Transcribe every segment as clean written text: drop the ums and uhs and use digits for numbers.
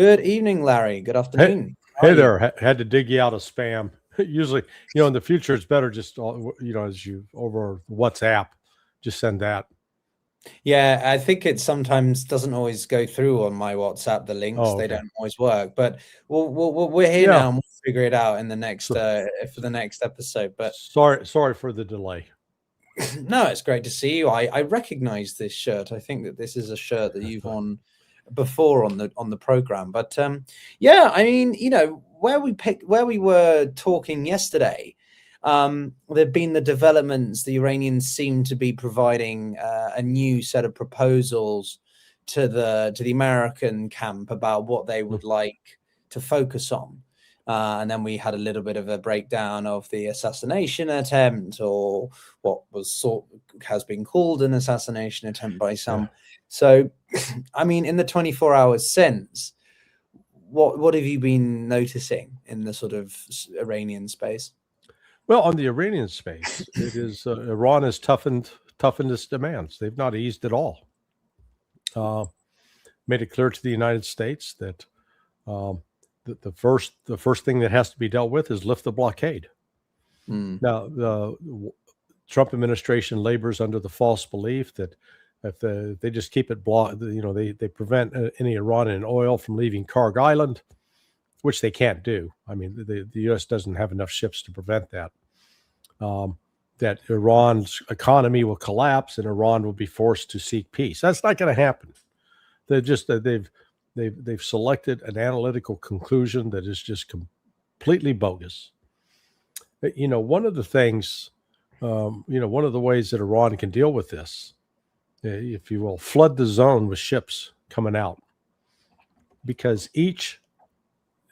Good evening, Larry. Good Hey, afternoon. How are hey you? there. Had to dig you out of spam. Usually, in the future, it's better just, as you over WhatsApp, just send that. Yeah, I think it sometimes doesn't always go through on my WhatsApp. The links Oh, they okay. don't always work, but we're here Yeah. now, and we'll figure it out in the next So, for the next episode. But sorry for the delay. no, it's great to see you. I recognize this shirt. I think that this is a shirt that you've worn before on the program. But yeah, I mean, where we were talking yesterday. There've been the developments. The Iranians seem to be providing a new set of proposals to the American camp about what they would like to focus on. And then we had a little bit of a breakdown of the assassination attempt, or what has been called an assassination attempt by some. Yeah. So, I mean, in the 24 hours since, what have you been noticing in the sort of Iranian space? Well, on the Iranian space, it is Iran has toughened its demands. They've not eased at all. Made it clear to the United States that the first thing that has to be dealt with is lift the blockade. Now, the Trump administration labors under the false belief that if they just keep it blocked, they prevent any Iranian oil from leaving Karg Island, which they can't do. I mean, the U.S. doesn't have enough ships to prevent that. That Iran's economy will collapse and Iran will be forced to seek peace. That's not going to happen. They've selected an analytical conclusion that is just completely bogus. One of the things, one of the ways that Iran can deal with this, if you will, flood the zone with ships coming out, because if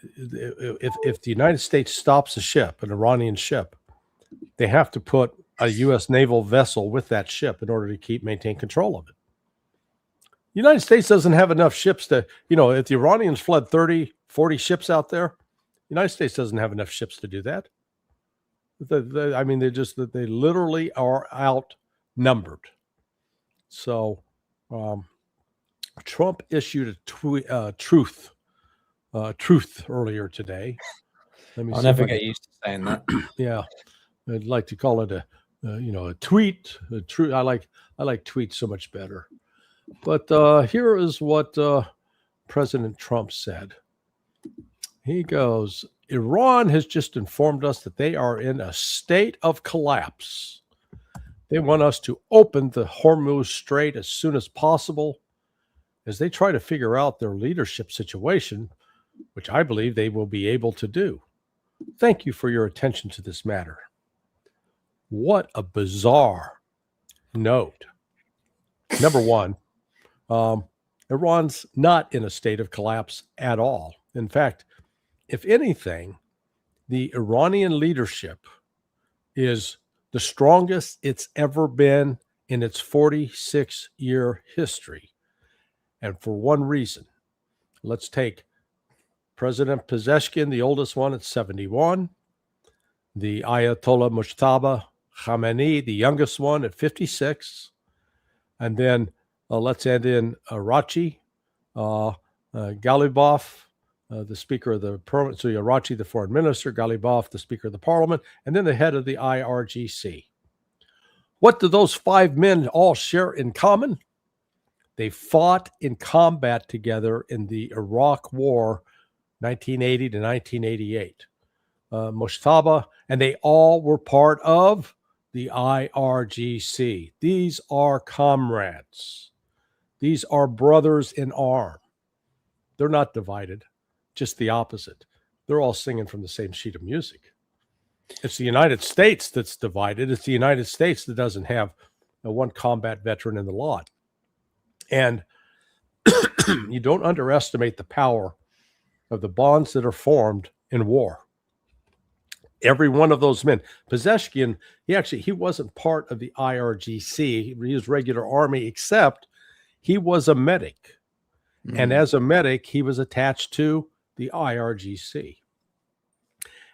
the United States stops a ship, an Iranian ship, they have to put a U.S. naval vessel with that ship in order to maintain control of it. The United States doesn't have enough ships to, if the Iranians flood 30, 40 ships out there, the United States doesn't have enough ships to do that. I mean, they literally are outnumbered. So Trump issued a truth earlier today. I'll never get used to saying that. Yeah, I'd like to call it a tweet. I like tweets so much better. But here is what President Trump said. He goes, Iran has just informed us that they are in a state of collapse. They want us to open the Hormuz Strait as soon as possible as they try to figure out their leadership situation, which I believe they will be able to do. Thank you for your attention to this matter. What a bizarre note. Number one, Iran's not in a state of collapse at all. In fact, if anything, the Iranian leadership is the strongest it's ever been in its 46-year history. And for one reason. Let's take President Pezeshkian, the oldest one, at 71. The Ayatollah Mujtaba Khamenei, the youngest one, at 56. And then let's add in Arachi, Galibaf, the Speaker of the Parliament, so Arachi, the Foreign Minister, Galibaf, the Speaker of the Parliament, and then the head of the IRGC. What do those five men all share in common? They fought in combat together in the Iraq War, 1980 to 1988. Mujtaba, and they all were part of the IRGC. These are comrades. These are brothers in arms. They're not divided, just the opposite. They're all singing from the same sheet of music. It's the United States that's divided. It's the United States that doesn't have one combat veteran in the lot. And you don't underestimate the power of the bonds that are formed in war. Every one of those men, Pezeshkian, he wasn't part of the IRGC. He was regular army, except he was a medic. And as a medic, he was attached to the IRGC.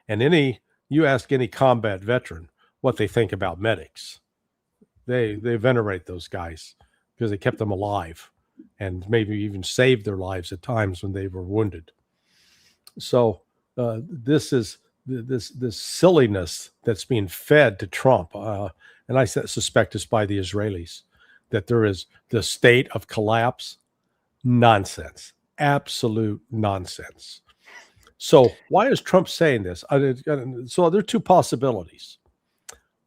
And you ask any combat veteran what they think about medics. They venerate those guys because they kept them alive. and maybe even saved their lives at times when they were wounded. So this is this silliness that's being fed to Trump, and I suspect it's by the Israelis, that there is the state of collapse. Nonsense, absolute nonsense. So why is Trump saying this? So there are two possibilities.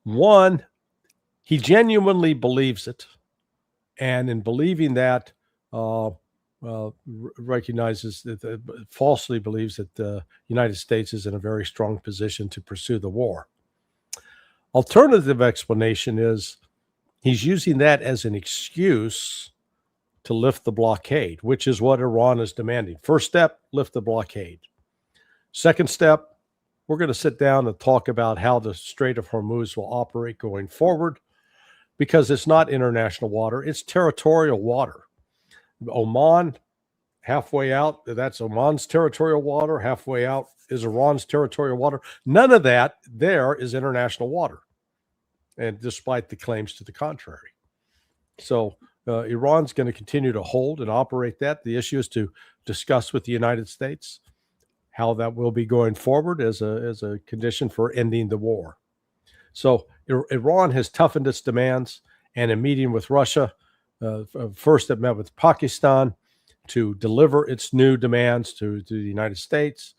One, he genuinely believes it, and in believing that, recognizes that falsely believes that the United States is in a very strong position to pursue the war. Alternative explanation is he's using that as an excuse to lift the blockade, which is what Iran is demanding. First step, lift the blockade. Second step, we're going to sit down and talk about how the Strait of Hormuz will operate going forward, because it's not international water, it's territorial water. Oman, halfway out, that's Oman's territorial water. Halfway out is Iran's territorial water. None of that there is international water, and despite the claims to the contrary. So Iran's going to continue to hold and operate that. The issue is to discuss with the United States how that will be going forward as a condition for ending the war. So Iran has toughened its demands, and in meeting with Russia, first it met with Pakistan to deliver its new demands to the United States.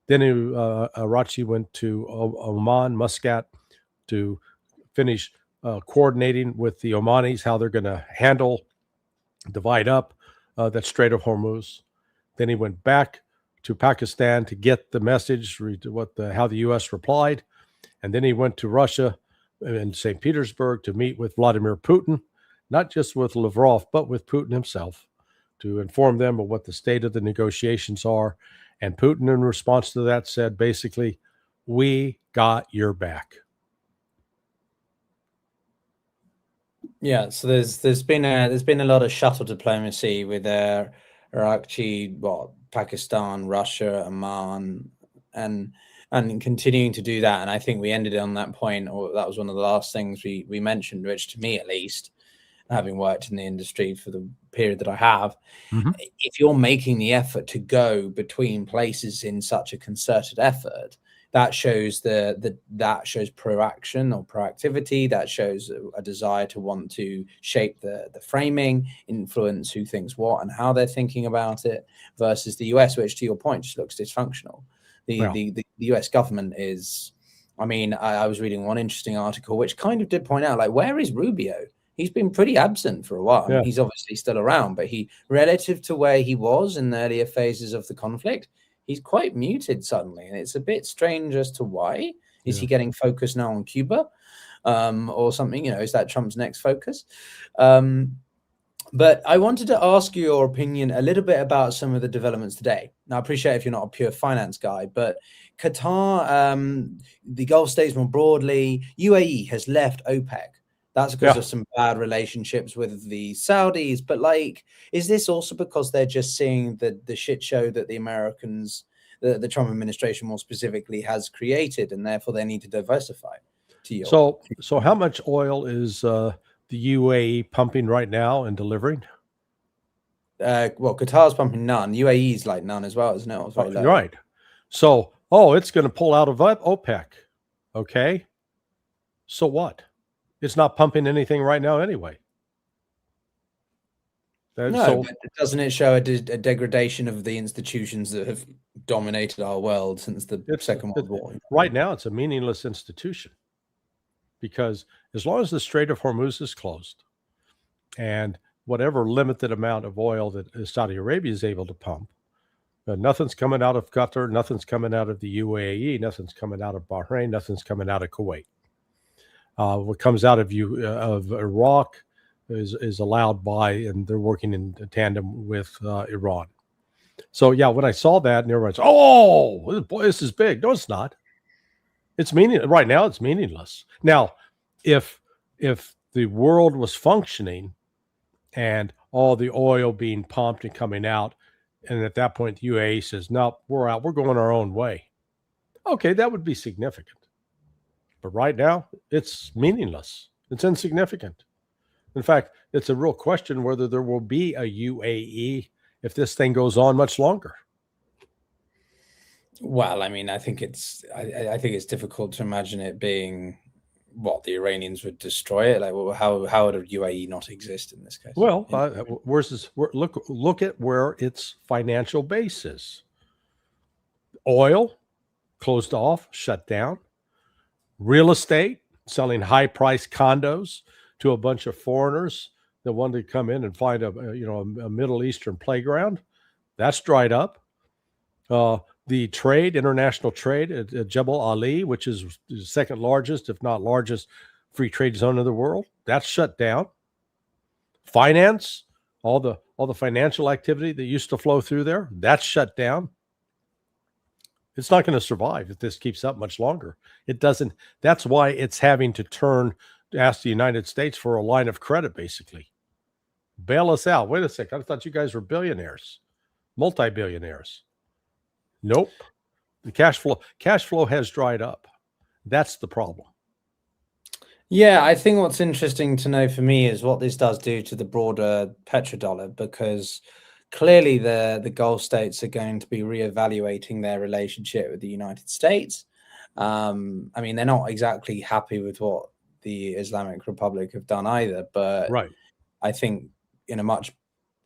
Then Arachi went to Oman, Muscat, to finish coordinating with the Omanis how they're going to divide up that Strait of Hormuz. Then he went back to Pakistan to get the message, how the U.S. replied. And then he went to Russia in St. Petersburg to meet with Vladimir Putin, not just with Lavrov, but with Putin himself, to inform them of what the state of the negotiations are. And Putin, in response to that, said basically, "We got your back." Yeah, so there's been a lot of shuttle diplomacy with Iraqi, Pakistan, Russia, Oman, and continuing to do that. And I think we ended on that point, or that was one of the last things we mentioned, which to me at least, having worked in the industry for the period that I have, if you're making the effort to go between places in such a concerted effort, that shows that shows proaction or proactivity. That shows a desire to want to shape the framing, influence who thinks what and how they're thinking about it, versus the US, which, to your point, just looks dysfunctional. The US government is, I mean, I was reading one interesting article which kind of did point out, like, where is Rubio? He's been pretty absent for a while. Yeah. He's obviously still around, but relative to where he was in the earlier phases of the conflict, he's quite muted suddenly, and it's a bit strange as to why. Is he getting focused now on Cuba, or something? Is that Trump's next focus? But I wanted to ask you your opinion a little bit about some of the developments today. Now, I appreciate if you're not a pure finance guy, but Qatar, the Gulf states more broadly, UAE has left OPEC. That's because of some bad relationships with the Saudis. But, like, is this also because they're just seeing the shit show that the Americans, the Trump administration more specifically, has created, and therefore they need to diversify? So how much oil is the UAE pumping right now and delivering? Qatar's pumping none. UAE's like none as well, isn't it? It's very low. Right. So, it's going to pull out of OPEC. Okay. So what? It's not pumping anything right now anyway. But doesn't it show a degradation of the institutions that have dominated our world since the Second World War? Right now, it's a meaningless institution, because as long as the Strait of Hormuz is closed and whatever limited amount of oil that Saudi Arabia is able to pump, nothing's coming out of Qatar, nothing's coming out of the UAE, nothing's coming out of Bahrain, nothing's coming out of Kuwait. What comes out of Iraq is allowed by, and they're working in tandem with Iran. So when I saw that, and everyone's, oh boy, this is big. No, it's not. It's right now. It's meaningless. Now, if the world was functioning and all the oil being pumped and coming out, and at that point the UAE says, no, we're out, we're going our own way. Okay, that would be significant. But right now, it's meaningless. It's insignificant. In fact, it's a real question whether there will be a UAE if this thing goes on much longer. Well, I mean, I think it's difficult to imagine it being what the Iranians would destroy it. Like, well, how would a UAE not exist in this case? Well, where's this? Look at where its financial base is. Oil, closed off, shut down. Real estate, selling high-priced condos to a bunch of foreigners that wanted to come in and find a Middle Eastern playground. That's dried up. The trade, international trade at Jebel Ali, which is the second largest, if not largest, free trade zone in the world, that's shut down. Finance, all the financial activity that used to flow through there, that's shut down. It's not going to survive if this keeps up much longer. It doesn't. That's why it's having to ask the United States for a line of credit, basically. Bail us out. Wait a second. I thought you guys were billionaires, multi-billionaires. Nope. The cash flow has dried up. That's the problem. Yeah, I think what's interesting to know for me is what this does do to the broader petrodollar, because clearly the Gulf states are going to be reevaluating their relationship with the United States. I mean, they're not exactly happy with what the Islamic Republic have done either, but right. I think in a much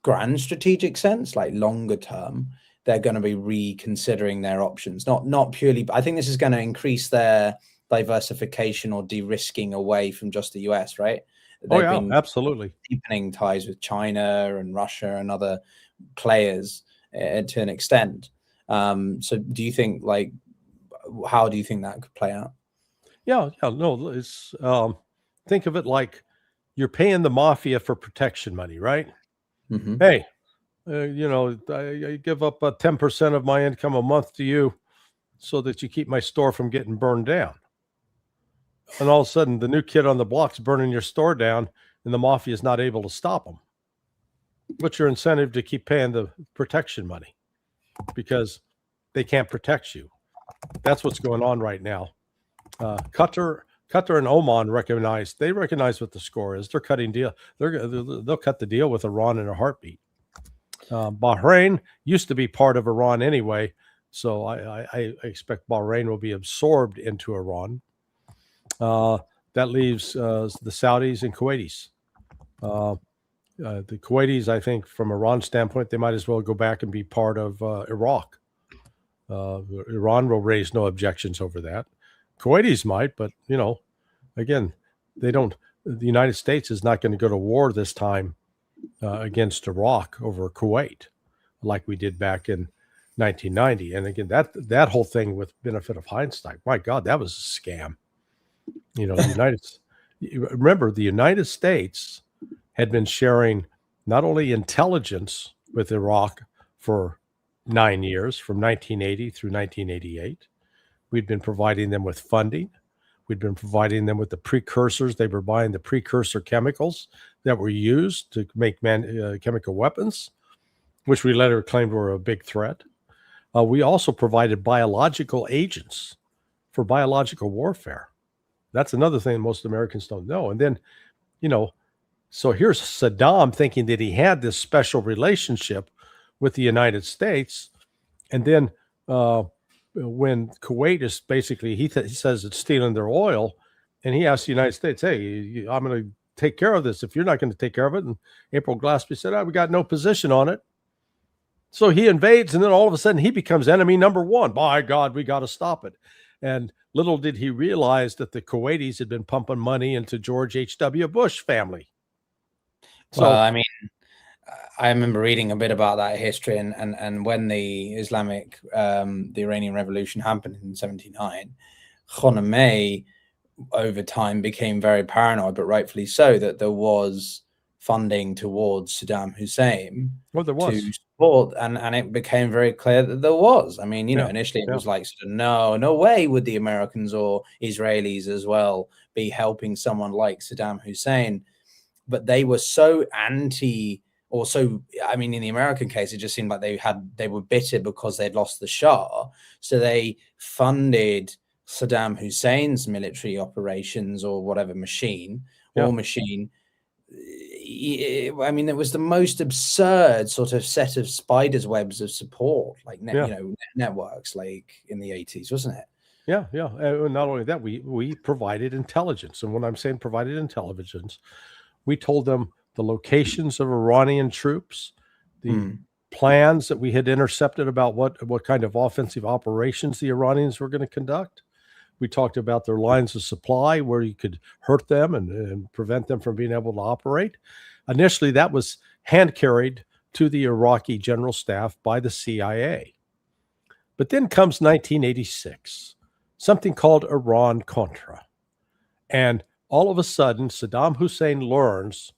grand strategic sense, like longer term, they're going to be reconsidering their options. Not purely, but I think this is going to increase their diversification or de-risking away from just the US, right? They've been absolutely deepening ties with China and Russia and other players to an extent. So do you think, like, how do you think that could play out? Yeah, no, it's think of it like you're paying the mafia for protection money, right? Mm-hmm. Hey, I give up 10% of my income a month to you so that you keep my store from getting burned down. And all of a sudden, the new kid on the block's burning your store down, and the mafia is not able to stop them. What's your incentive to keep paying the protection money? Because they can't protect you. That's what's going on right now. Qatar and Oman recognize what the score is. They're cutting deal. They'll cut the deal with Iran in a heartbeat. Bahrain used to be part of Iran anyway, so I expect Bahrain will be absorbed into Iran. That leaves the Saudis and Kuwaitis. The Kuwaitis, I think, from Iran's standpoint, they might as well go back and be part of Iraq. Iran will raise no objections over that. Kuwaitis might, but again, they don't. The United States is not going to go to war this time against Iraq over Kuwait, like we did back in 1990. And again, that whole thing, with benefit of hindsight, my God, that was a scam. Remember, the United States had been sharing not only intelligence with Iraq for 9 years, from 1980 through 1988. We'd been providing them with funding. We'd been providing them with the precursors. They were buying the precursor chemicals that were used to make chemical weapons, which we later claimed were a big threat. We also provided biological agents for biological warfare. That's another thing most Americans don't know. And then, so here's Saddam thinking that he had this special relationship with the United States. And then when Kuwait is basically, he says it's stealing their oil, and he asks the United States, hey, I'm going to take care of this if you're not going to take care of it. And April Glaspie said, we got no position on it. So he invades, and then all of a sudden he becomes enemy number one. By God, we got to stop it. And little did he realize that the Kuwaitis had been pumping money into George H.W. Bush family. Well, I mean, I remember reading a bit about that history, and when the the Iranian Revolution happened in 1979, Khomeini over time became very paranoid, but rightfully so, that there was funding towards Saddam Hussein to support, and it became very clear that there was. I mean, initially it was like, no way would the Americans or Israelis as well be helping someone like Saddam Hussein, but they were so anti. Also, I mean, in the American case, it just seemed like they were bitter because they'd lost the Shah. So they funded Saddam Hussein's military operations or whatever machine, I mean, it was the most absurd sort of set of spiders webs of support, like networks, like in the 80s, wasn't it? Yeah, yeah. And not only that, we provided intelligence. And when I'm saying provided intelligence, we told them the locations of Iranian troops, the plans that we had intercepted about what kind of offensive operations the Iranians were going to conduct. We talked about their lines of supply, where you could hurt them and prevent them from being able to operate. Initially, that was hand carried to the Iraqi general staff by the CIA. But then comes 1986, something called Iran-Contra. And all of a sudden, Saddam Hussein learns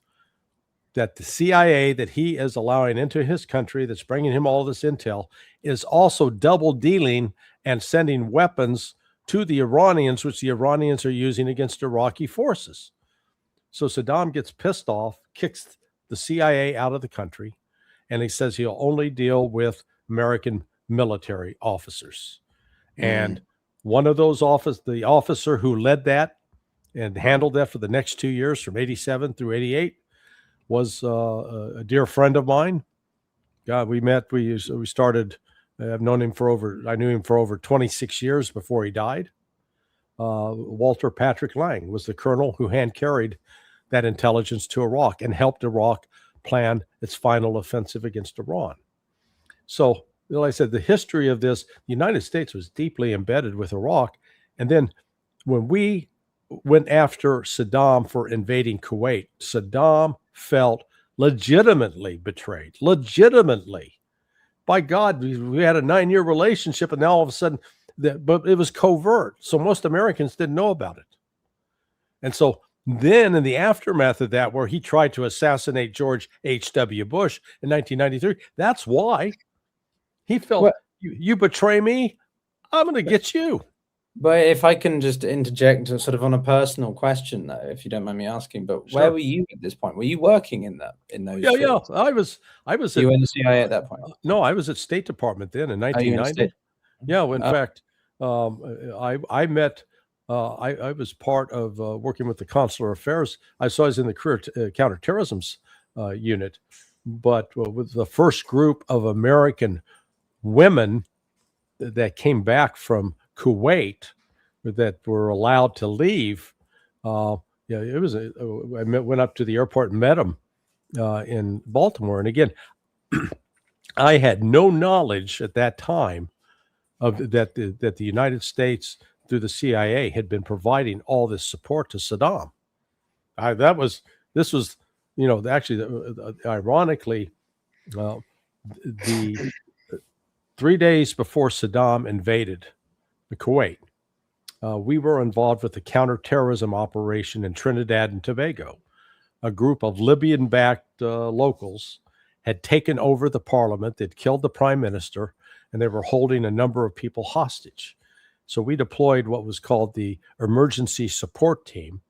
that the CIA that he is allowing into his country, that's bringing him all this intel, is also double dealing and sending weapons to the Iranians, which the Iranians are using against Iraqi forces. So Saddam gets pissed off, kicks the CIA out of the country, and he says he'll only deal with American military officers. And one of those the officer who led that and handled that for the next 2 years, from 87 through 88, was a dear friend of mine. God, we met, we started, I knew him for over 26 years before he died. Walter Patrick Lang was the colonel who hand carried that intelligence to Iraq and helped Iraq plan its final offensive against Iran. So, like I said, the history of this, the United States was deeply embedded with Iraq. And then when we went after Saddam for invading Kuwait, Saddam felt legitimately betrayed. Legitimately. By God, we had a 9-year relationship, and now all of a sudden, but it was covert. So most Americans didn't know about it. And so then in the aftermath of that, where he tried to assassinate George H.W. Bush in 1993, that's why he felt, you betray me, I'm going to get you. But if I can just interject sort of on a personal question, though, if you don't mind me asking, but Sure. Where were you at this point? Were you working in those? Yeah, fields? yeah. I was. You were in the CIA at that point? No, I was at State Department then in 1990. Yeah, well, in fact, I met. I was part of working with the Consular Affairs. I was in the career counterterrorism unit, but with the first group of American women that came back from Kuwait that were allowed to leave. It was. I went up to the airport and met them in Baltimore, and again, I had no knowledge at that time of that the United States through the CIA had been providing all this support to Saddam. This was actually ironically the 3 days before Saddam invaded the Kuwait, we were involved with the counterterrorism operation in Trinidad and Tobago. A group of Libyan-backed locals had taken over the parliament. They'd killed the prime minister, and they were holding a number of people hostage. So we deployed what was called the Emergency Support Team,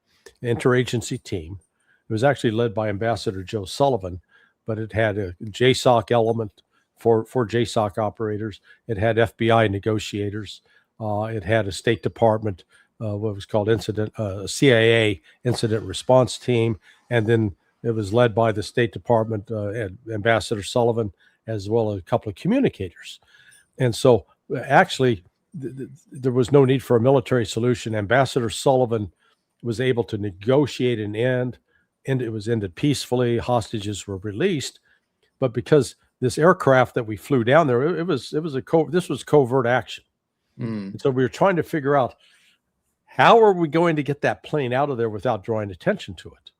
interagency team. It was actually led by Ambassador Joe Sullivan, but it had a JSOC element for JSOC operators. It had FBI negotiators. It had a State Department, what was called CIA incident response team. And then it was led by the State Department, Ambassador Sullivan, as well as a couple of communicators. And so actually, there was no need for a military solution. Ambassador Sullivan was able to negotiate an end, and it was ended peacefully. Hostages were released. But because this aircraft that we flew down there, this was covert action. And so we were trying to figure out, how are we going to get that plane out of there without drawing attention to it?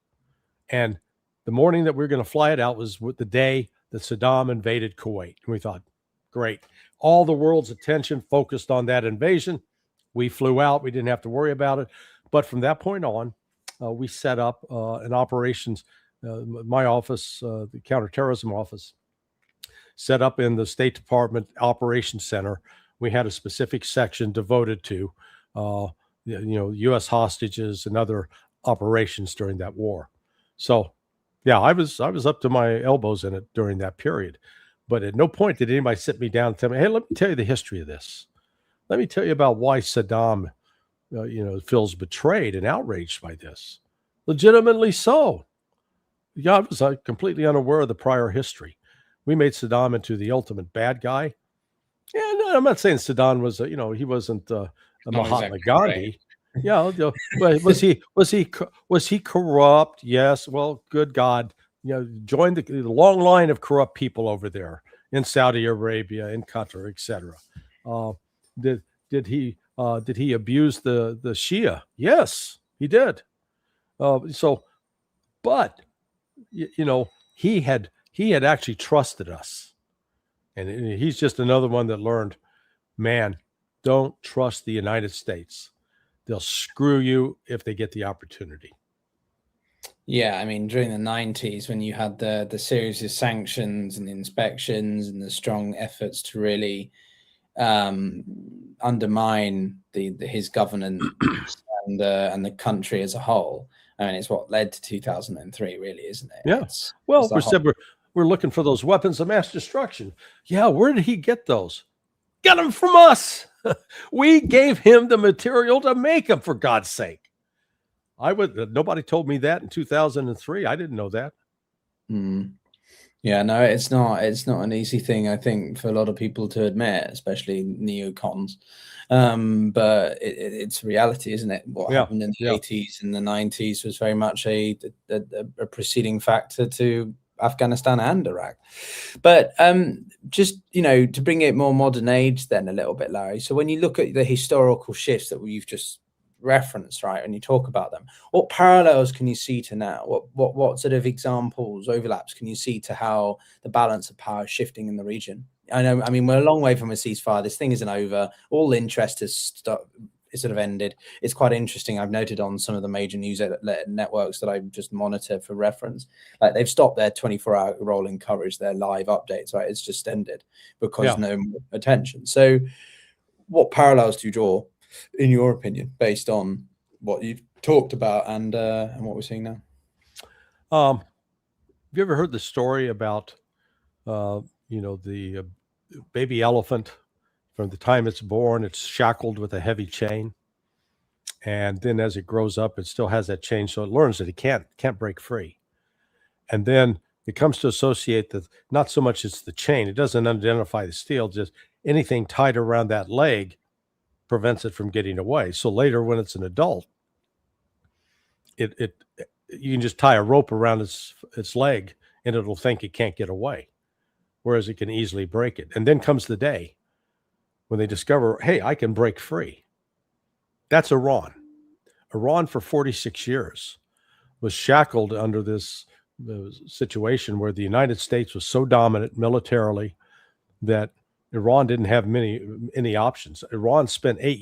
And the morning that we were going to fly it out was the day that Saddam invaded Kuwait. And we thought, great. All the world's attention focused on that invasion. We flew out. We didn't have to worry about it. But from that point on, we set up an operations, my office, the counterterrorism office, set up in the State Department Operations Center. We had a specific section devoted to, U.S. hostages and other operations during that war. So, yeah, I was up to my elbows in it during that period. But at no point did anybody sit me down and tell me, hey, let me tell you the history of this. Let me tell you about why Saddam, feels betrayed and outraged by this. Legitimately so. Yeah, I was completely unaware of the prior history. We made Saddam into the ultimate bad guy. Yeah, no, I'm not saying Saddam was, he wasn't a Not Mahatma exactly great. Gandhi. Yeah, was he corrupt? Yes. Well, good God, join the long line of corrupt people over there in Saudi Arabia, in Qatar, etc. Uh, did did he abuse the Shia? Yes, he did. But he had actually trusted us, and he's just another one that learned, man, don't trust the United States. They'll screw you if they get the opportunity. Yeah, I mean, during the 90s, when you had the series of sanctions and the inspections and the strong efforts to really undermine his governance and the country as a whole. I mean, it's what led to 2003, really, isn't it? Yeah. Well, we're looking for those weapons of mass destruction. Yeah, where did he get those? Get them from us. We gave him the material to make them, for God's sake. Nobody told me that in 2003. I didn't know that. Yeah, no, it's not an easy thing, I think, for a lot of people to admit, especially neocons. But it's reality, isn't it? What happened in the 80s and the 90s was very much a preceding factor to Afghanistan and Iraq. But just, to bring it more modern age then a little bit, Larry. So when you look at the historical shifts that we've just referenced, right, and you talk about them, what parallels can you see to now? What sort of examples, overlaps can you see to how the balance of power is shifting in the region? I mean, we're a long way from a ceasefire. This thing isn't over. All interest has sort of ended. It's quite interesting. I've noted on some of the major news networks that I just monitor for reference, like they've stopped their 24-hour rolling coverage, their live updates, right? It's just ended because no more attention. So what parallels do you draw, in your opinion, based on what you've talked about and what we're seeing now? Have you ever heard the story about, the baby elephant? From the time it's born, it's shackled with a heavy chain, and then as it grows up, it still has that chain, so it learns that it can't break free. And then it comes to associate that not so much it's the chain; it doesn't identify the steel, just anything tied around that leg prevents it from getting away. So later, when it's an adult, you can just tie a rope around its leg, and it'll think it can't get away, whereas it can easily break it. And then comes the day when they discover, hey, I can break free. That's Iran. Iran for 46 years was shackled under this situation where the United States was so dominant militarily that Iran didn't have any options. Iran spent 9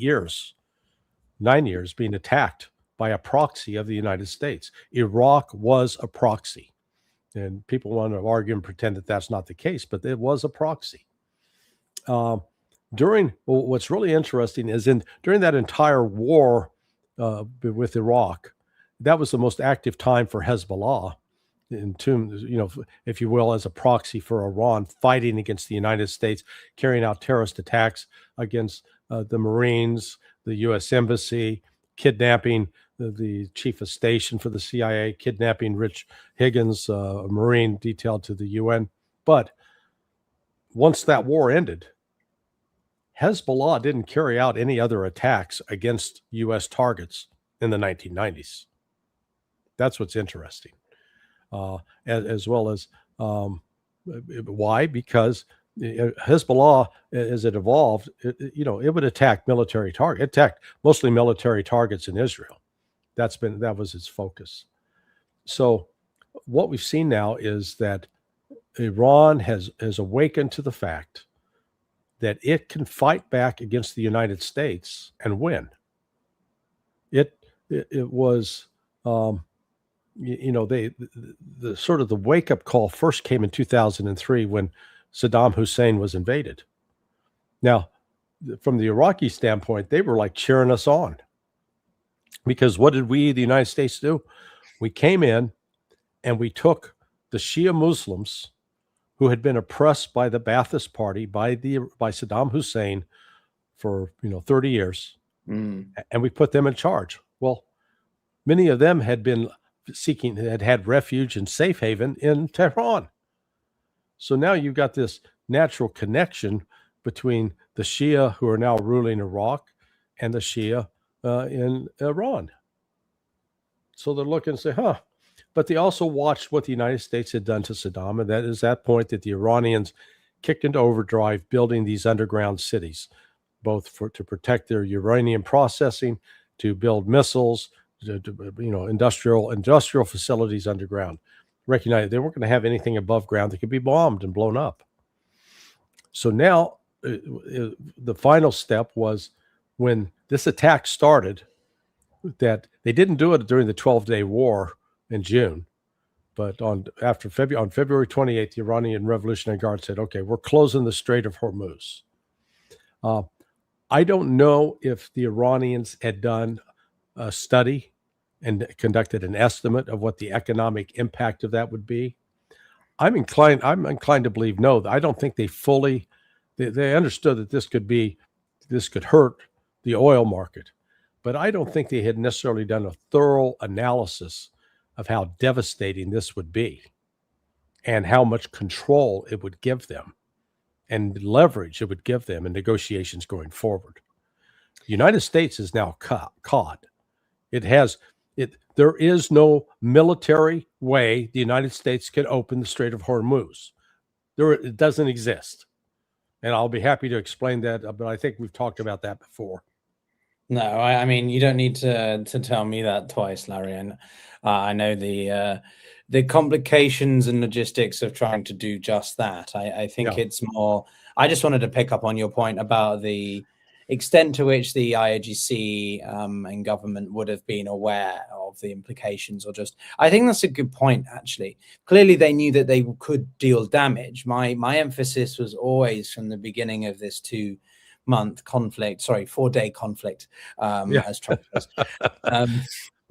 years being attacked by a proxy of the United States. Iraq was a proxy. And people want to argue and pretend that that's not the case, but it was a proxy. What's really interesting is during that entire war with Iraq, that was the most active time for Hezbollah, if you will, as a proxy for Iran, fighting against the United States, carrying out terrorist attacks against the Marines, the U.S. Embassy, kidnapping the chief of station for the CIA, kidnapping Rich Higgins, a Marine detailed to the UN. But once that war ended, Hezbollah didn't carry out any other attacks against U.S. targets in the 1990s. That's what's interesting. As well as why? Because Hezbollah, as it evolved, it would attack military targets. It attacked mostly military targets in Israel. That was its focus. So what we've seen now is that Iran has awakened to the fact that it can fight back against the United States and win. It was, the sort of the wake up call first came in 2003 when Saddam Hussein was invaded. Now, from the Iraqi standpoint, they were like cheering us on, because what did we, the United States, do? We came in and we took the Shia Muslims who had been oppressed by the Ba'athist Party, by Saddam Hussein for 30 years, and we put them in charge. Well, many of them had been had refuge and safe haven in Tehran. So now you've got this natural connection between the Shia who are now ruling Iraq and the Shia in Iran. So they're looking and say, But they also watched what the United States had done to Saddam, and that is that point that the Iranians kicked into overdrive building these underground cities, both to protect their uranium processing, to build missiles, industrial facilities underground. Recognize they weren't going to have anything above ground that could be bombed and blown up. So now the final step was when this attack started, that they didn't do it during the 12-day war in June, but on February 28th, the Iranian Revolutionary Guard said, okay, we're closing the Strait of Hormuz. I don't know if the Iranians had done a study and conducted an estimate of what the economic impact of that would be. I'm inclined to believe no. I don't think they understood that this could hurt the oil market, but I don't think they had necessarily done a thorough analysis of how devastating this would be and how much control it would give them and leverage it would give them in negotiations going forward. The United States is now caught. There is no military way the United States can open the Strait of Hormuz. It doesn't exist. And I'll be happy to explain that, but I think we've talked about that before. No, I mean, you don't need to tell me that twice, Larry. And I know the complications and logistics of trying to do just that. I think it's more. I just wanted to pick up on your point about the extent to which the IRGC and government would have been aware of the implications, or just. I think that's a good point. Actually, clearly they knew that they could deal damage. My emphasis was always from the beginning of this 4-day conflict, as Trump says.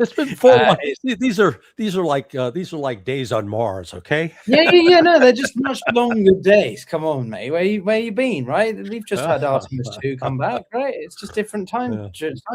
It's been 4 months. These are like days on Mars, okay? Yeah. No, they're just much longer days. Come on, mate. Where you been, right? We've just had Artemis 2 come back, right? It's just different time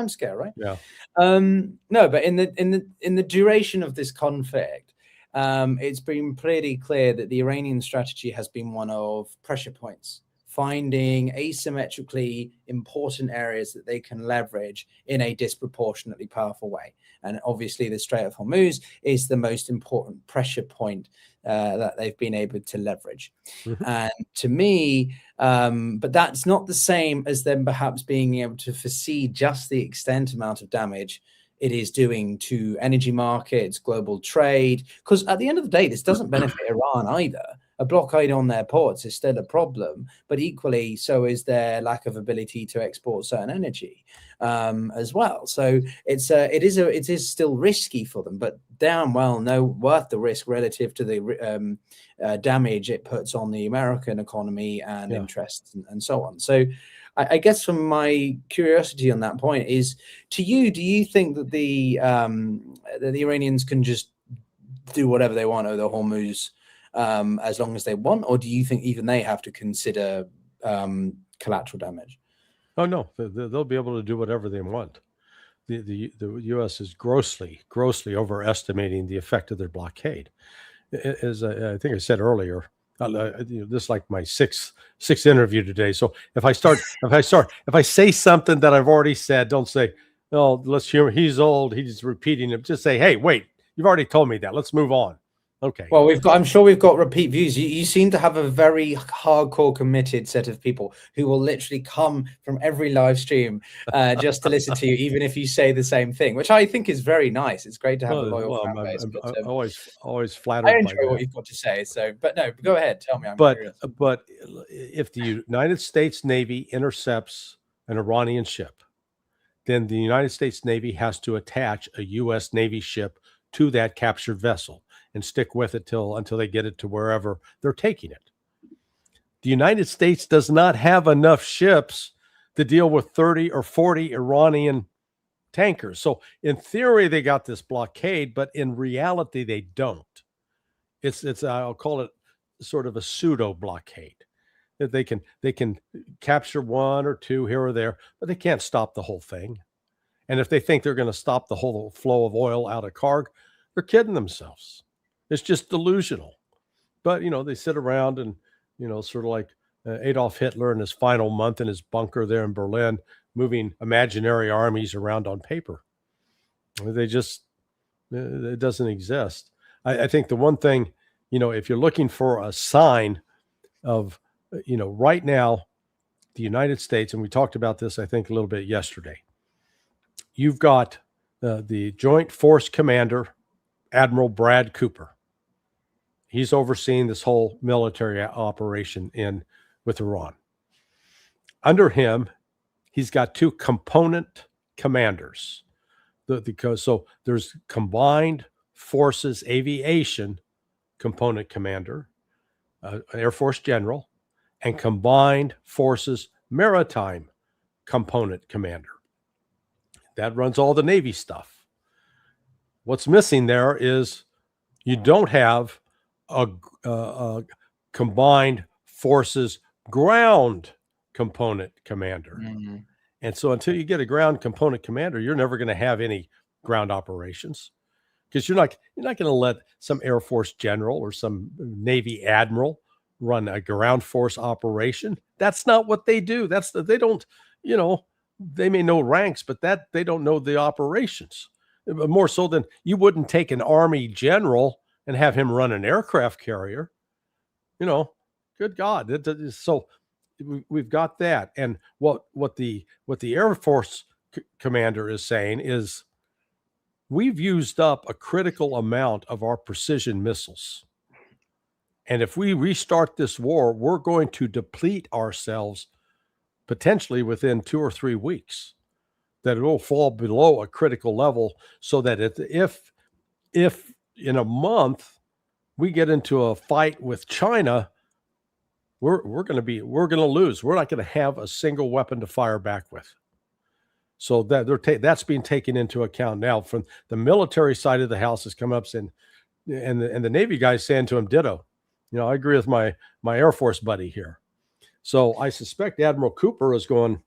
scale, right? Yeah. No, but in the duration of this conflict, it's been pretty clear that the Iranian strategy has been one of pressure points, finding asymmetrically important areas that they can leverage in a disproportionately powerful way. And obviously the Strait of Hormuz is the most important pressure point that they've been able to leverage. Mm-hmm. And to me, but that's not the same as them perhaps being able to foresee just the amount of damage it is doing to energy markets, global trade, because at the end of the day, this doesn't benefit Iran either. A blockade on their ports is still a problem, but equally so is their lack of ability to export certain energy as well. So it is still risky for them, but damn well worth the risk relative to the damage it puts on the American economy and interests and so on. So I guess from my curiosity on that point is, do you think that the Iranians can just do whatever they want over the Hormuz as long as they want, or do you think even they have to consider collateral damage? Oh no, they'll be able to do whatever they want. The U.S. is grossly overestimating the effect of their blockade. As I think I said earlier, this is like my sixth interview today. So if I say something that I've already said, don't say, "Oh, let's hear. He's old. He's repeating it." Just say, "Hey, wait, you've already told me that. Let's move on." Okay. Well, I'm sure we've got repeat views. You seem to have a very hardcore committed set of people who will literally come from every live stream just to listen to you, even if you say the same thing, which I think is very nice. It's great to have a loyal fan base. I'm always flattered. I enjoy what you've got to say. So, but no, go ahead. Tell me. I'm curious. But if the United States Navy intercepts an Iranian ship, then the United States Navy has to attach a U.S. Navy ship to that captured vessel and stick with it until they get it to wherever they're taking it. The United States does not have enough ships to deal with 30 or 40 Iranian tankers. So in theory, they got this blockade, but in reality, they don't. It's I'll call it sort of a pseudo blockade. That they can capture one or two here or there, but they can't stop the whole thing. And if they think they're going to stop the whole flow of oil out of They're kidding themselves. It's just delusional. But, they sit around and, sort of like Adolf Hitler in his final month in his bunker there in Berlin, moving imaginary armies around on paper. They just, it doesn't exist. I think the one thing, if you're looking for a sign of, right now, the United States, and we talked about this, I think, a little bit yesterday, you've got the Joint Force Commander, Admiral Brad Cooper. He's overseeing this whole military operation with Iran. Under him, he's got two component commanders. So there's Combined Forces Aviation Component Commander, Air Force General, and Combined Forces Maritime Component Commander. That runs all the Navy stuff. What's missing there is you don't have a Combined Forces Ground Component Commander. Mm-hmm. And so until you get a ground component commander, you're never going to have any ground operations, because you're not going to let some Air Force general or some Navy admiral run a ground force operation. That's not what they do. They don't, they may know ranks, but they don't know the operations. More so than you wouldn't take an Army general and have him run an aircraft carrier. Good God. So we've got that. And what the Air Force commander is saying is, we've used up a critical amount of our precision missiles. And if we restart this war, we're going to deplete ourselves potentially within 2 or 3 weeks, that it will fall below a critical level, so that if in a month we get into a fight with China, we're going to lose. We're not going to have a single weapon to fire back with. So that's being taken into account now. From the military side of the house has come up saying, and the Navy guys saying to him, ditto. I agree with my Air Force buddy here. So I suspect Admiral Cooper is going,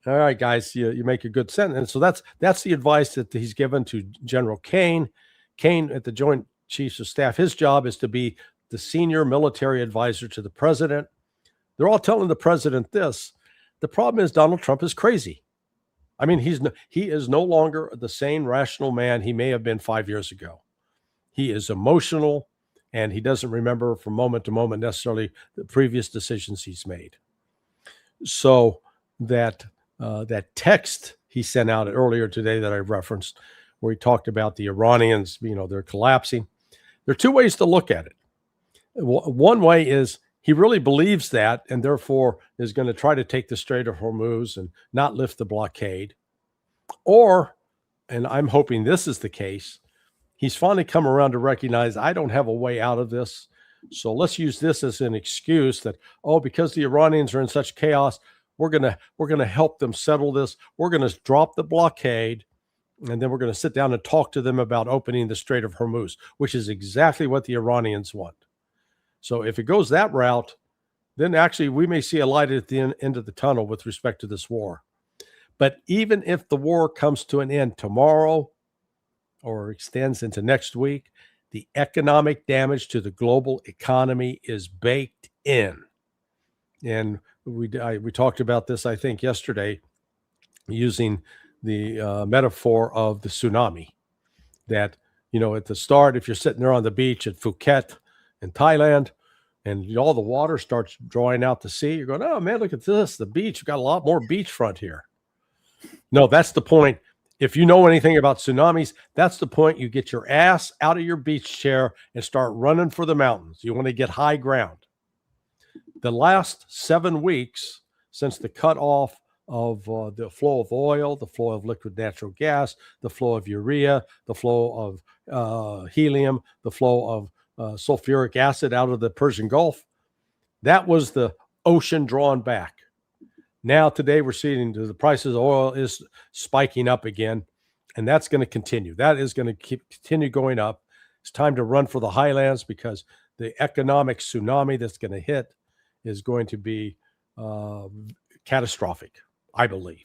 all right, guys, you make a good sentence. And so that's the advice that he's given to General Kane. Kane at the Joint Chiefs of Staff, his job is to be the senior military advisor to the president. They're all telling the president this. The problem is Donald Trump is crazy. I mean, he is no longer the sane, rational man he may have been 5 years ago. He is emotional, and he doesn't remember from moment to moment necessarily the previous decisions he's made. So that text he sent out earlier today that I referenced, where he talked about the Iranians, they're collapsing. There are two ways to look at it. One way is he really believes that, and therefore is going to try to take the Strait of Hormuz and not lift the blockade. Or, and I'm hoping this is the case, he's finally come around to recognize, I don't have a way out of this. So let's use this as an excuse that, because the Iranians are in such chaos, we're going to help them settle this. We're going to drop the blockade, and then we're going to sit down and talk to them about opening the Strait of Hormuz, which is exactly what the Iranians want. So if it goes that route, then actually we may see a light at the end of the tunnel with respect to this war. But even if the war comes to an end tomorrow or extends into next week, the economic damage to the global economy is baked in. And we talked about this, I think, yesterday, using the metaphor of the tsunami. That, at the start, if you're sitting there on the beach at Phuket in Thailand, and all the water starts drawing out to sea, you're going, oh man, look at this, the beach. We've got a lot more beachfront here. No, that's the point. If you know anything about tsunamis, that's the point. You get your ass out of your beach chair and start running for the mountains. You want to get high ground. The last 7 weeks since the cutoff of the flow of oil, the flow of liquid natural gas, the flow of urea, the flow of helium, the flow of sulfuric acid out of the Persian Gulf, that was the ocean drawn back. Now today we're seeing the prices of oil is spiking up again, and that's going to continue. That is going to continue going up. It's time to run for the highlands, because the economic tsunami that's going to hit is going to be catastrophic, I believe.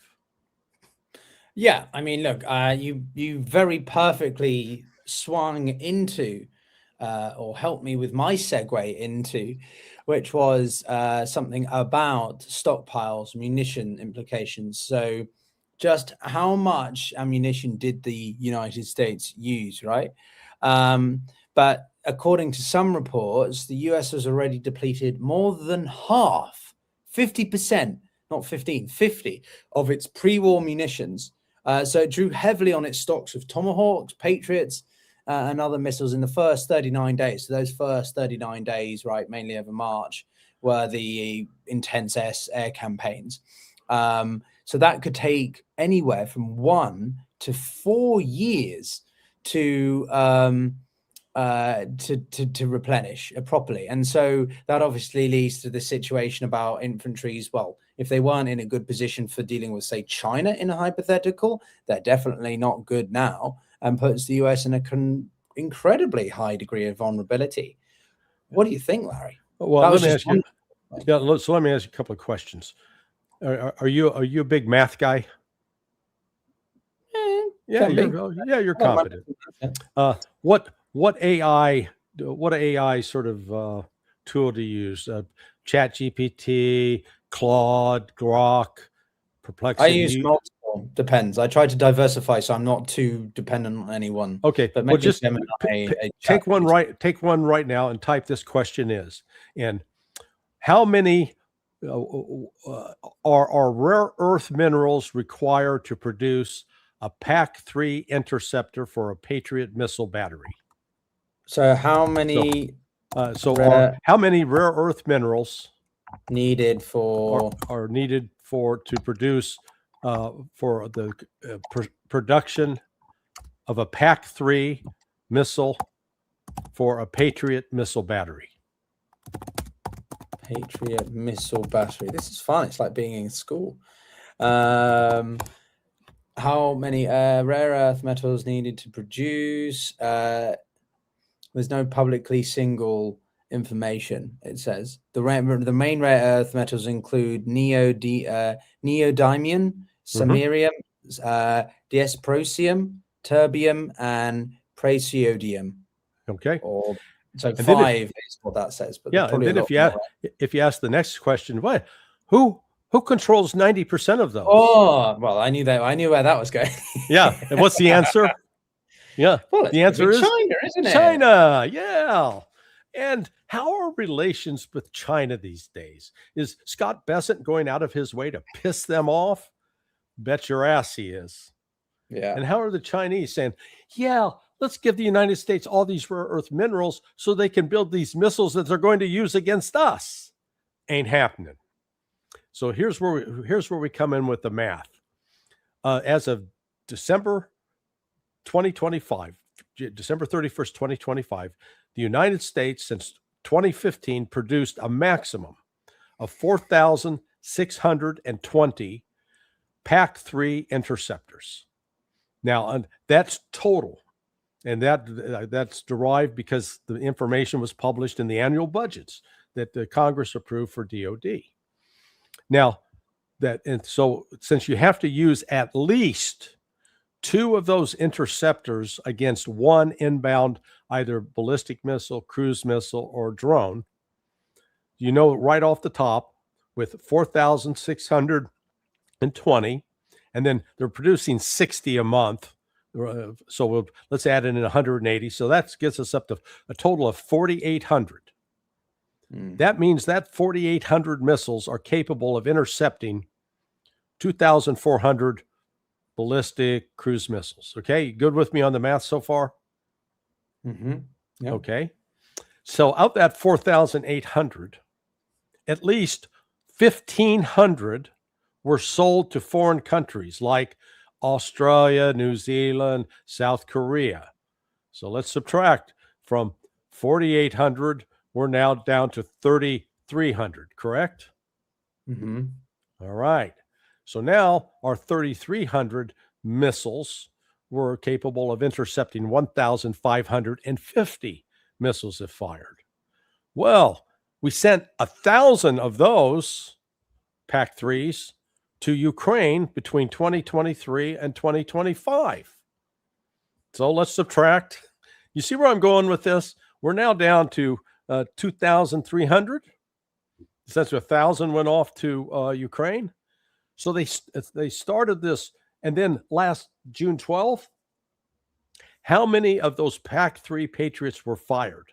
Yeah, I mean, look, you very perfectly swung into, or helped me with my segue into, which was something about stockpiles, munition implications. So just how much ammunition did the United States use, right? But according to some reports, the US has already depleted more than half, 50%, not 15, 50 of its pre-war munitions. So it drew heavily on its stocks of Tomahawks, Patriots, and other missiles in the first 39 days. So those first 39 days, right, mainly over March, were the intense air campaigns. So that could take anywhere from 1 to 4 years to replenish properly. And so that obviously leads to the situation about infantry's, well, if they weren't in a good position for dealing with, say, China in a hypothetical, they're definitely not good now, and puts the US in an incredibly high degree of vulnerability. What do you think, Larry? Well, let me ask you. Yeah, so let me ask you a couple of questions. Are you a big math guy? Yeah, you're competent. What AI sort of tool do you use? ChatGPT, Claude, Grok, Perplexity? I use multiple. Depends. I try to diversify, so I'm not too dependent on any one. Okay, but well, just take one right now and type this question in. How many are rare earth minerals required to produce a PAC-3 interceptor for a Patriot missile battery? So how many? How many rare earth minerals needed for are needed to produce for the production of a PAC-3 missile for a Patriot missile battery? Patriot missile battery. This is fun. It's like being in school. How many rare earth metals needed to produce? There's no publicly single information. It says the main rare earth metals include neodymium, samarium, dysprosium, terbium, and praseodymium. Okay. So 5 is what that says. But yeah, and then if you ask the next question, who controls 90% of those? Oh, well, I knew that. I knew where that was going. Yeah, and what's the answer? Yeah, well, the answer is China, isn't it? China. Yeah. And how are relations with China these days? Is Scott Bessent going out of his way to piss them off? Bet your ass he is. Yeah. And how are the Chinese saying, yeah, let's give the United States all these rare earth minerals so they can build these missiles that they're going to use against us? Ain't happening. So here's where we come in with the math. As of December 2025, December 31st, 2025, the United States since 2015 produced a maximum of 4,620 PAC-3 interceptors. Now, and that's total. And that's derived because the information was published in the annual budgets that the Congress approved for DOD. Now, so since you have to use at least 2 of those interceptors against one inbound, either ballistic missile, cruise missile, or drone, you know right off the top with 4,620, and then they're producing 60 a month. So let's add in 180. So that gets us up to a total of 4,800. That means that 4,800 missiles are capable of intercepting 2,400 ballistic cruise missiles. Okay, good with me on the math so far? Mm-hmm. Yep. Okay. So out that 4,800, at least 1,500 were sold to foreign countries like Australia, New Zealand, South Korea. So let's subtract from 4,800. We're now down to 3,300, correct? Mm-hmm. All right. So now our 3,300 missiles were capable of intercepting 1,550 missiles if fired. Well, we sent 1,000 of those PAC-3s to Ukraine between 2023 and 2025. So let's subtract You see where I'm going with this? We're now down to 2,300. Since 1,000 went off to Ukraine. So they started this, and then last June 12th, how many of those PAC-3 Patriots were fired?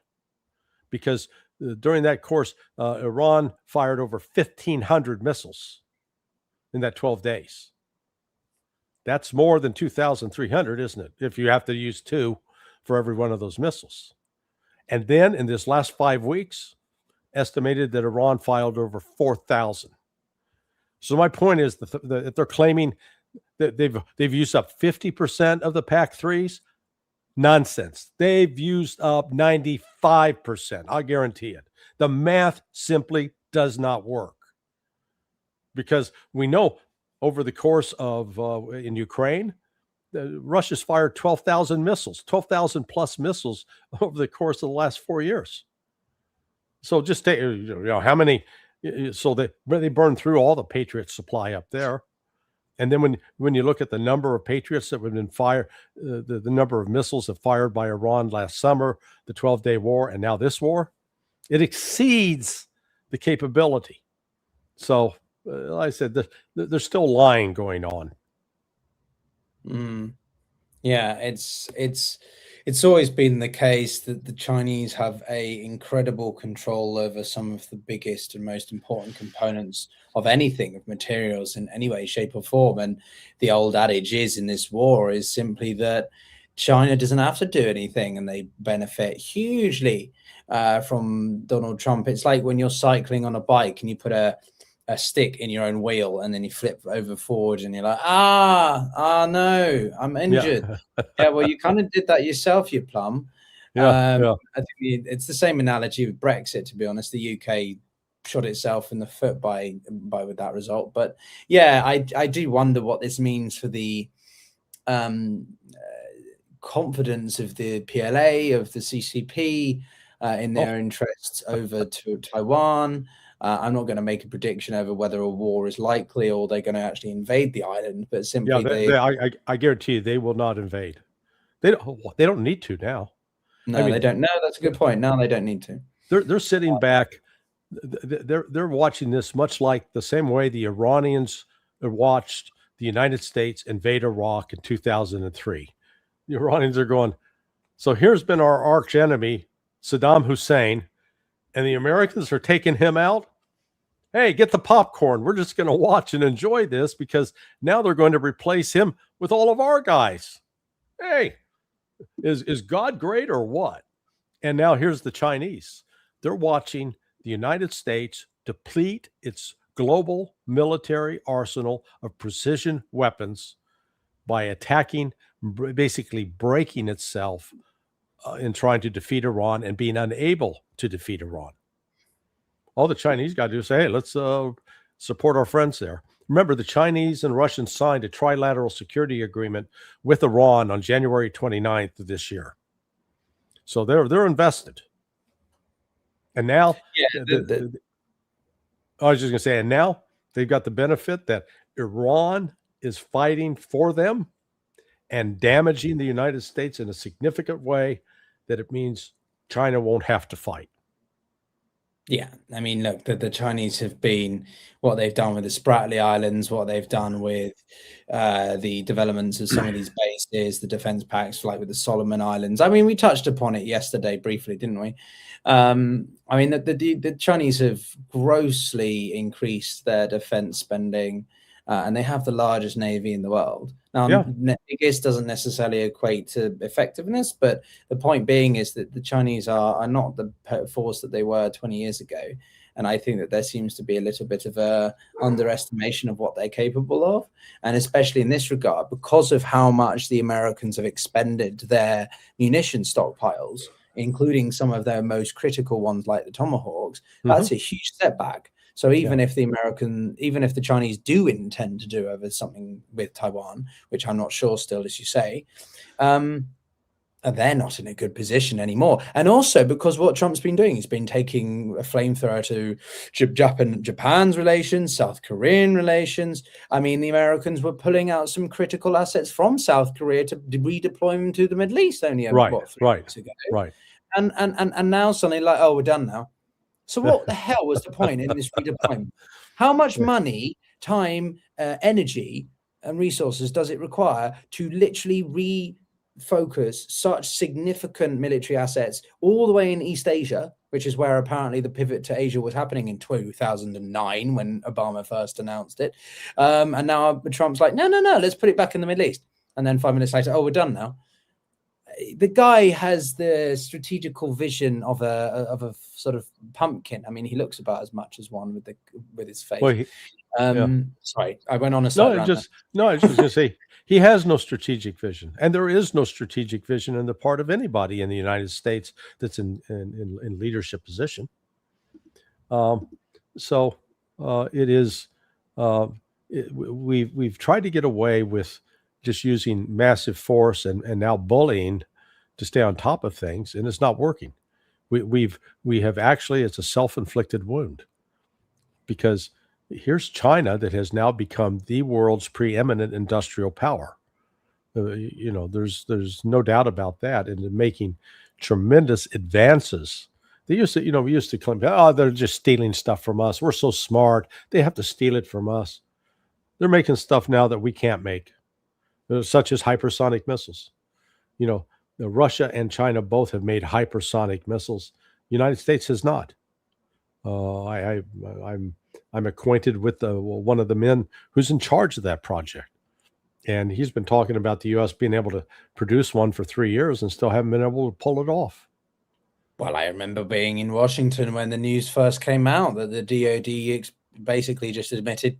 Because during that course, Iran fired over 1,500 missiles in that 12 days. That's more than 2,300, isn't it? If you have to use 2 for every one of those missiles. And then in this last 5 weeks, estimated that Iran fired over 4,000. So my point is that they're claiming that they've used up 50% of the PAC-3s. Nonsense. They've used up 95%. I guarantee it. The math simply does not work, because we know over the course of in Ukraine, Russia's fired 12,000 missiles, 12,000 plus missiles over the course of the last 4 years. So just take, how many, so they burned through all the Patriot supply up there. And then when you look at the number of Patriots that have been fired, the number of missiles that fired by Iran last summer, the 12-day war, and now this war, it exceeds the capability. So, like I said, there's still lying going on. Yeah, it's always been the case that the Chinese have a incredible control over some of the biggest and most important components of anything, of materials in any way, shape, or form. And the old adage in this war is simply that China doesn't have to do anything, and they benefit hugely from Donald Trump. It's like when you're cycling on a bike and you put a stick in your own wheel, and then you flip over forward, and you're like, no, I'm injured. Yeah, well, you kind of did that yourself, you plum. I think it's the same analogy with Brexit, to be honest. The UK shot itself in the foot by with that result. But yeah, I do wonder what this means for the confidence of the PLA, of the CCP in their interests over to Taiwan. I'm not going to make a prediction over whether a war is likely or they're going to actually invade the island, but simply I guarantee you they will not invade. They don't need to now. No, they don't. No, that's a good point. No, they don't need to. They're sitting back. They're watching this much like the same way the Iranians watched the United States invade Iraq in 2003. The Iranians are going, so here's been our arch enemy, Saddam Hussein, and the Americans are taking him out. Hey, get the popcorn. We're just going to watch and enjoy this, because now they're going to replace him with all of our guys. Hey, is God great or what? And now here's the Chinese. They're watching the United States deplete its global military arsenal of precision weapons by attacking, basically breaking itself in trying to defeat Iran and being unable to defeat Iran. All the Chinese got to do is say, hey, let's support our friends there. Remember, the Chinese and Russians signed a trilateral security agreement with Iran on January 29th of this year. So they're invested. And now, I was just going to say, and now they've got the benefit that Iran is fighting for them and damaging the United States in a significant way that it means China won't have to fight. Yeah, I mean, look, the Chinese have been, what they've done with the Spratly Islands, what they've done with the developments of some of these bases, the defense pacts, like with the Solomon Islands. I mean, we touched upon it yesterday briefly, didn't we? I mean, the Chinese have grossly increased their defense spending, and they have the largest navy in the world. Now, biggest doesn't necessarily equate to effectiveness, but the point being is that the Chinese are not the force that they were 20 years ago. And I think that there seems to be a little bit of a underestimation of what they're capable of. And especially in this regard, because of how much the Americans have expended their munition stockpiles, including some of their most critical ones like the Tomahawks, that's a huge setback. So even if the Chinese do intend to do over something with Taiwan, which I'm not sure still, as you say, they're not in a good position anymore. And also because what Trump's been doing, he's been taking a flamethrower to Japan's relations, South Korean relations. I mean, the Americans were pulling out some critical assets from South Korea to redeploy them to the Middle East only, what, 3 weeks ago? Right. And now suddenly, like, oh, we're done now. So what the hell was the point in this redeployment? How much money, time, energy, and resources does it require to literally refocus such significant military assets all the way in East Asia, which is where apparently the pivot to Asia was happening in 2009 when Obama first announced it. And now Trump's like, no, let's put it back in the Middle East. And then 5 minutes later, oh, we're done now. The guy has the strategical vision of a sort of pumpkin. I mean, he looks about as much as one with his face. Well, sorry, I went on a side rant. I was just going to say he has no strategic vision, and there is no strategic vision on the part of anybody in the United States that's in leadership position. It is. We've tried to get away with just using massive force and now bullying to stay on top of things, and it's not working. We have actually, it's a self-inflicted wound, because here's China that has now become the world's preeminent industrial power. There's no doubt about that, and they're making tremendous advances. We used to claim, oh, they're just stealing stuff from us. We're so smart. They have to steal it from us. They're making stuff now that we can't make, such as hypersonic missiles. Russia and China both have made hypersonic missiles. United States has not. I'm acquainted with one of the men who's in charge of that project, and he's been talking about the U.S. being able to produce one for 3 years and still haven't been able to pull it off. Well, I remember being in Washington when the news first came out that the DoD basically just admitted,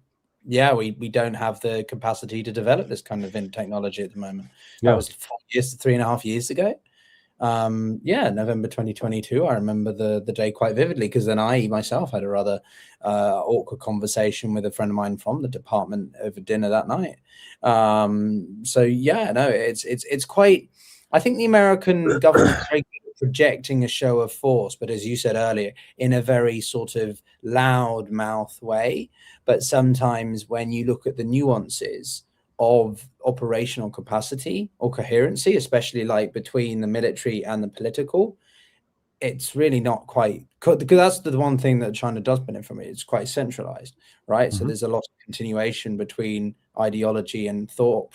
yeah, we don't have the capacity to develop this kind of technology at the moment. Yeah. That was 3.5 years ago. November 2022. I remember the day quite vividly, because then I myself had a rather awkward conversation with a friend of mine from the department over dinner that night. It's quite. I think the American government is very good at projecting a show of force, but as you said earlier, in a very sort of loud mouth way. But sometimes when you look at the nuances of operational capacity or coherency, especially like between the military and the political, it's really not quite, because that's the one thing that China does benefit from. It's quite centralized, right? Mm-hmm. So there's a lot of continuation between ideology and thought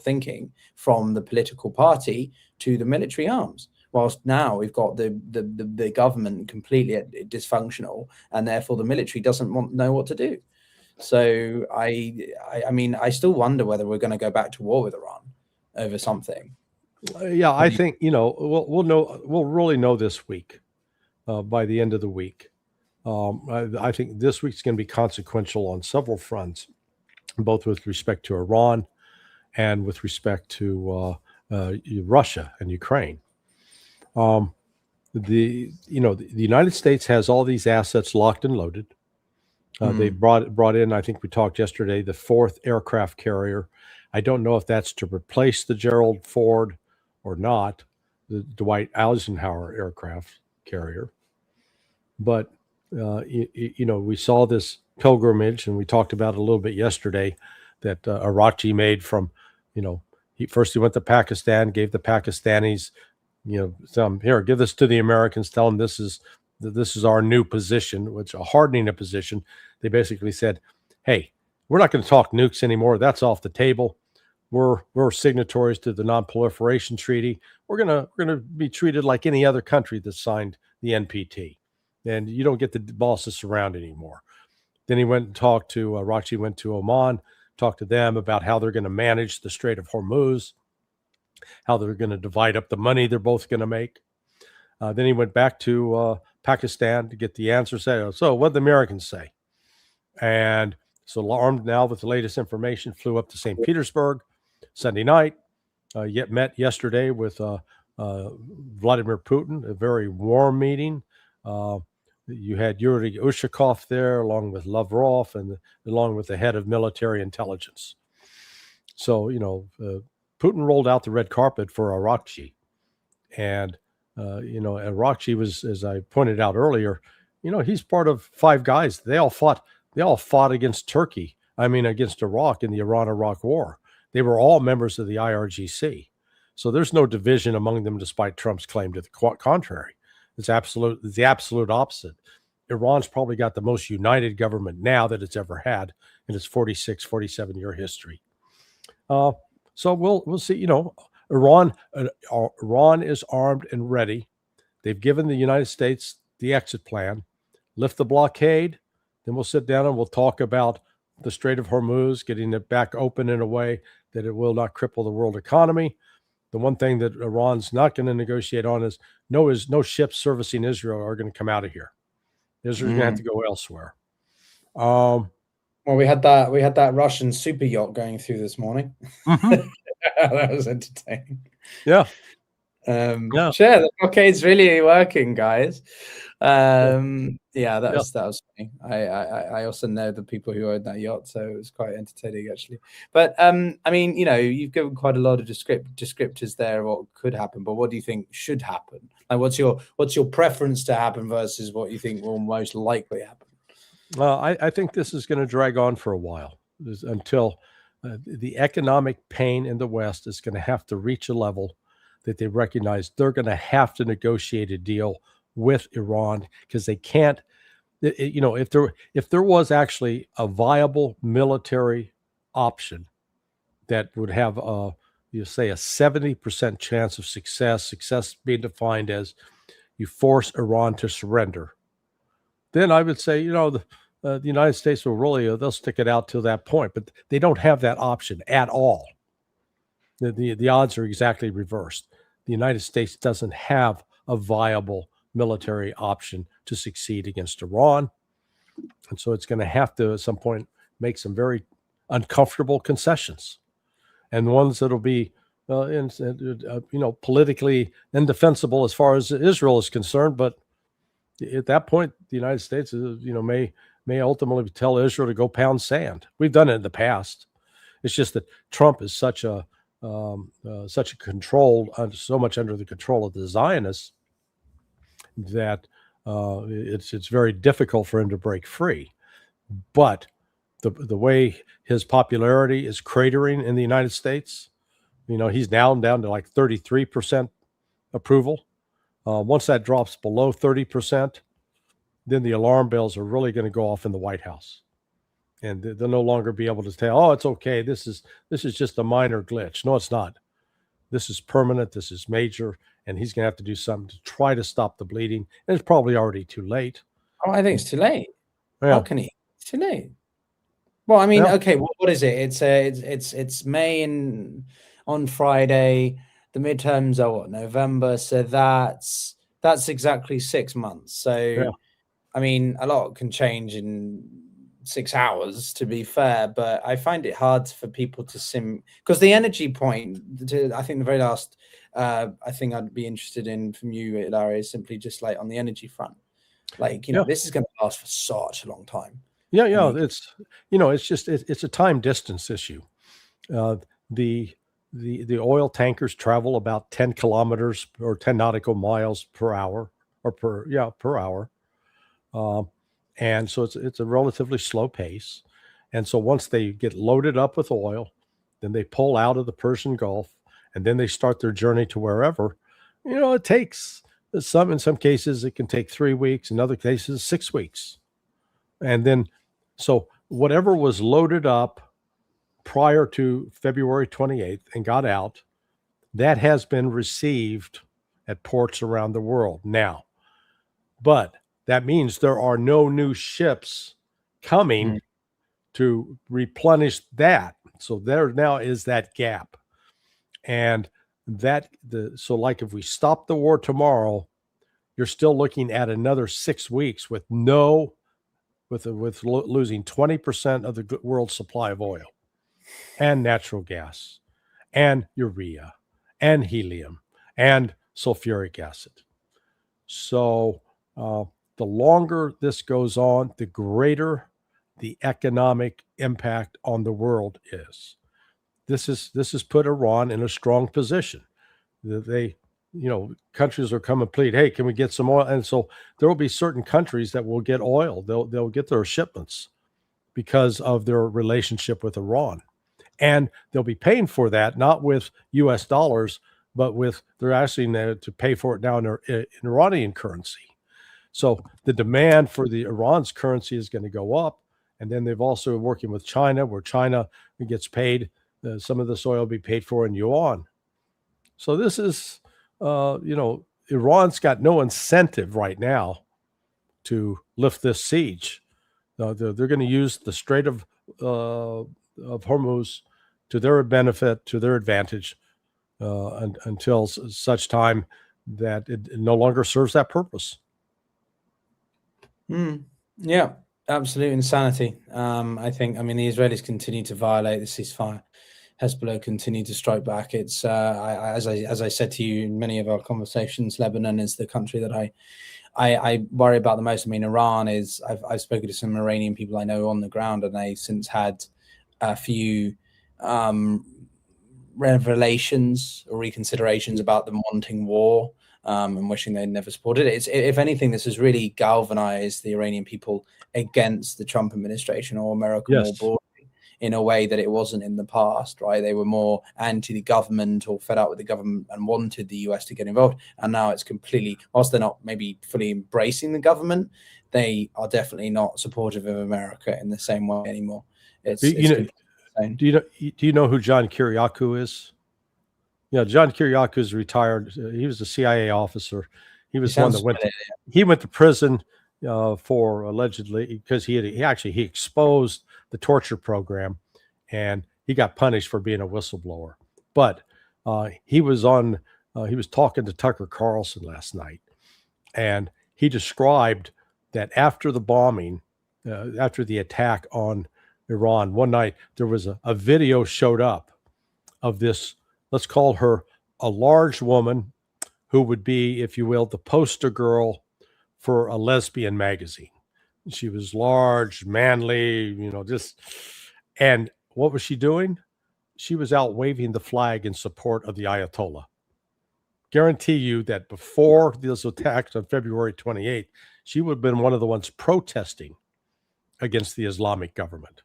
thinking from the political party to the military arms. Whilst now we've got the government completely dysfunctional, and therefore the military doesn't know what to do. So I mean, I still wonder whether we're going to go back to war with Iran over something. Yeah, I think we'll know. We'll really know this week, by the end of the week. I think this week's going to be consequential on several fronts, both with respect to Iran and with respect to Russia and Ukraine. The United States has all these assets locked and loaded. They brought in, I think we talked yesterday, the 4th aircraft carrier. I don't know if that's to replace the Gerald Ford or not, the Dwight Eisenhower aircraft carrier. But, we saw this pilgrimage, and we talked about it a little bit yesterday, that Arachi made from, he went to Pakistan, gave the Pakistanis, here, give this to the Americans, tell them this is our new position, which a hardening a position. They basically said, hey, we're not going to talk nukes anymore. That's off the table. We're signatories to the Non-Proliferation Treaty. We're gonna be treated like any other country that signed the NPT, and you don't get to boss us around anymore. Then he went and talked to Arachi went to Oman, talked to them about how they're going to manage the Strait of Hormuz, how they're going to divide up the money they're both going to make. Then he went back to Pakistan to get the answer. So what did the Americans say? And so armed now with the latest information, flew up to St. Petersburg Sunday night, met yesterday with Vladimir Putin, a very warm meeting. You had Yuri Ushakov there, along with Lavrov, and along with the head of military intelligence. So, Putin rolled out the red carpet for Arachi. And Arakchi was, as I pointed out earlier, he's part of Five Guys. They all fought against Turkey. I mean, against Iraq in the Iran-Iraq War. They were all members of the IRGC. So there's no division among them, despite Trump's claim to the contrary. It's the absolute opposite. Iran's probably got the most united government now that it's ever had in its 46, 47-year history. So we'll see. Iran is armed and ready. They've given the United States the exit plan. Lift the blockade, then we'll sit down and we'll talk about the Strait of Hormuz, getting it back open in a way that it will not cripple the world economy. The one thing that Iran's not going to negotiate on is no ships servicing Israel are going to come out of here. Israel's going to have to go elsewhere. Well, we had that Russian super yacht going through this morning. Mm-hmm. That was entertaining. Yeah. Sure, the blockade's really working, guys. That was funny. I also know the people who owned that yacht, so it was quite entertaining actually. But you've given quite a lot of descriptors there of what could happen, but what do you think should happen? Like, what's your preference to happen versus what you think will most likely happen? Well, I think this is going to drag on for a while until the economic pain in the West is going to have to reach a level that they recognize they're going to have to negotiate a deal with Iran, because they can't. If there was actually a viable military option that would have a 70% chance of success being defined as you force Iran to surrender, then I would say the United States will they'll stick it out till that point, but they don't have that option at all. The odds are exactly reversed. The United States doesn't have a viable military option to succeed against Iran. And so it's going to have to, at some point, make some very uncomfortable concessions, and ones that'll be, politically indefensible as far as Israel is concerned. But at that point, the United States, may ultimately tell Israel to go pound sand. We've done it in the past. It's just that Trump is such a control, so much under the control of the Zionists, that it's very difficult for him to break free. But the way his popularity is cratering in the United States, he's down to like 33% approval. Once that drops below 30%, then the alarm bells are really going to go off in the White House, and they'll no longer be able to say, "Oh, it's okay. This is just a minor glitch." No, it's not. This is permanent. This is major, and he's going to have to do something to try to stop the bleeding. And it's probably already too late. Oh, I think it's too late. Yeah. How can he? It's too late. Well, I mean, okay. What is it? It's May on Friday. The midterms are what, November? So that's exactly 6 months. So, I mean, a lot can change in 6 hours, to be fair, but I find it hard for people to because the energy point, I think the very last I think I'd be interested in from you, Larry, is simply just like on the energy front. Like, this is going to last for such a long time. Yeah. I mean, it's a time distance issue. The oil tankers travel about 10 kilometers or 10 nautical miles per hour per hour. And so it's a relatively slow pace. And so once they get loaded up with oil, then they pull out of the Persian Gulf, and then they start their journey to wherever. It takes in some cases it can take 3 weeks, in other cases 6 weeks. And then, so whatever was loaded up prior to February 28th and got out, that has been received at ports around the world now. But that means there are no new ships coming to replenish that. So there now is that gap. And so like if we stop the war tomorrow, you're still looking at another 6 weeks with losing 20% of the world's supply of oil and natural gas and urea and helium and sulfuric acid. So the longer this goes on, the greater the economic impact on the world is. This has put Iran in a strong position. They countries are come and plead, hey, can we get some oil? And so there will be certain countries that will get oil. They'll get their shipments because of their relationship with Iran. And they'll be paying for that, not with US dollars, but they're asking to pay for it now in Iranian currency. So the demand for the Iran's currency is going to go up. And then they've also working with China, where China gets paid. Some of this oil will be paid for in yuan. So this is, Iran's got no incentive right now to lift this siege. They're going to use the Strait of Hormuz to their benefit, to their advantage, until such time that it no longer serves that purpose. Yeah, absolute insanity. I the Israelis continue to violate the ceasefire. Hezbollah continue to strike back. It's as I said to you in many of our conversations, Lebanon is the country that I worry about the most. Iran is. I've spoken to some Iranian people I know on the ground, and they since had a few revelations or reconsiderations about them wanting war. And wishing they'd never supported it. If anything, this has really galvanized the Iranian people against the Trump administration or America more broadly in a way that it wasn't in the past, right? They were more anti the government or fed up with the government and wanted the US to get involved. And now it's completely, whilst they're not maybe fully embracing the government, they are definitely not supportive of America in the same way anymore. Do you know who John Kiriakou is? Yeah, John Kiriakou is retired. He was a CIA officer. He was one that went to prison for allegedly because he exposed the torture program, and he got punished for being a whistleblower. But he was talking to Tucker Carlson last night, and he described that after the bombing, after the attack on Iran, one night there was a video showed up of this. Let's call her a large woman who would be, if you will, the poster girl for a lesbian magazine. She was large, manly, and what was she doing? She was out waving the flag in support of the Ayatollah. Guarantee you that before this attack on February 28th, she would have been one of the ones protesting against the Islamic government.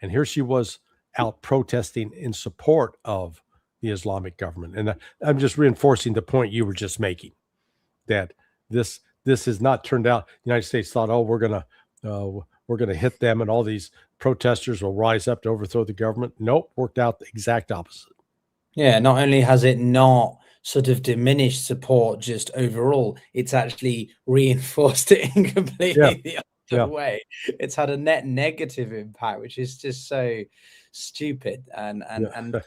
And here she was out protesting in support of the Islamic government. And I'm just reinforcing the point you were just making, that this has not turned out. The United States thought, we're gonna hit them and all these protesters will rise up to overthrow the government. Nope, worked out the exact opposite. Yeah, not only has it not sort of diminished support just overall, it's actually reinforced it in completely the other way. It's had a net negative impact, which is just so stupid and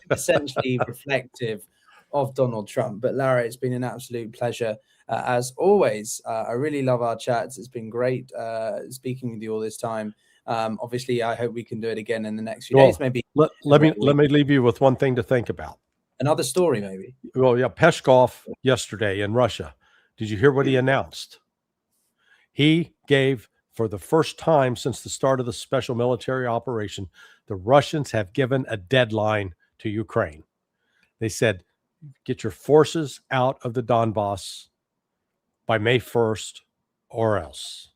essentially reflective of Donald Trump. But Larry, it's been an absolute pleasure as always. I really love our chats. It's been great speaking with you all this time. Obviously, I hope we can do it again in the next few days. Maybe let me leave you with one thing to think about. Another story, maybe. Well, yeah, Peskov yesterday in Russia. Did you hear what he announced? He gave, for the first time since the start of the special military operation, the Russians have given a deadline to Ukraine. They said, get your forces out of the Donbass by May 1st or else.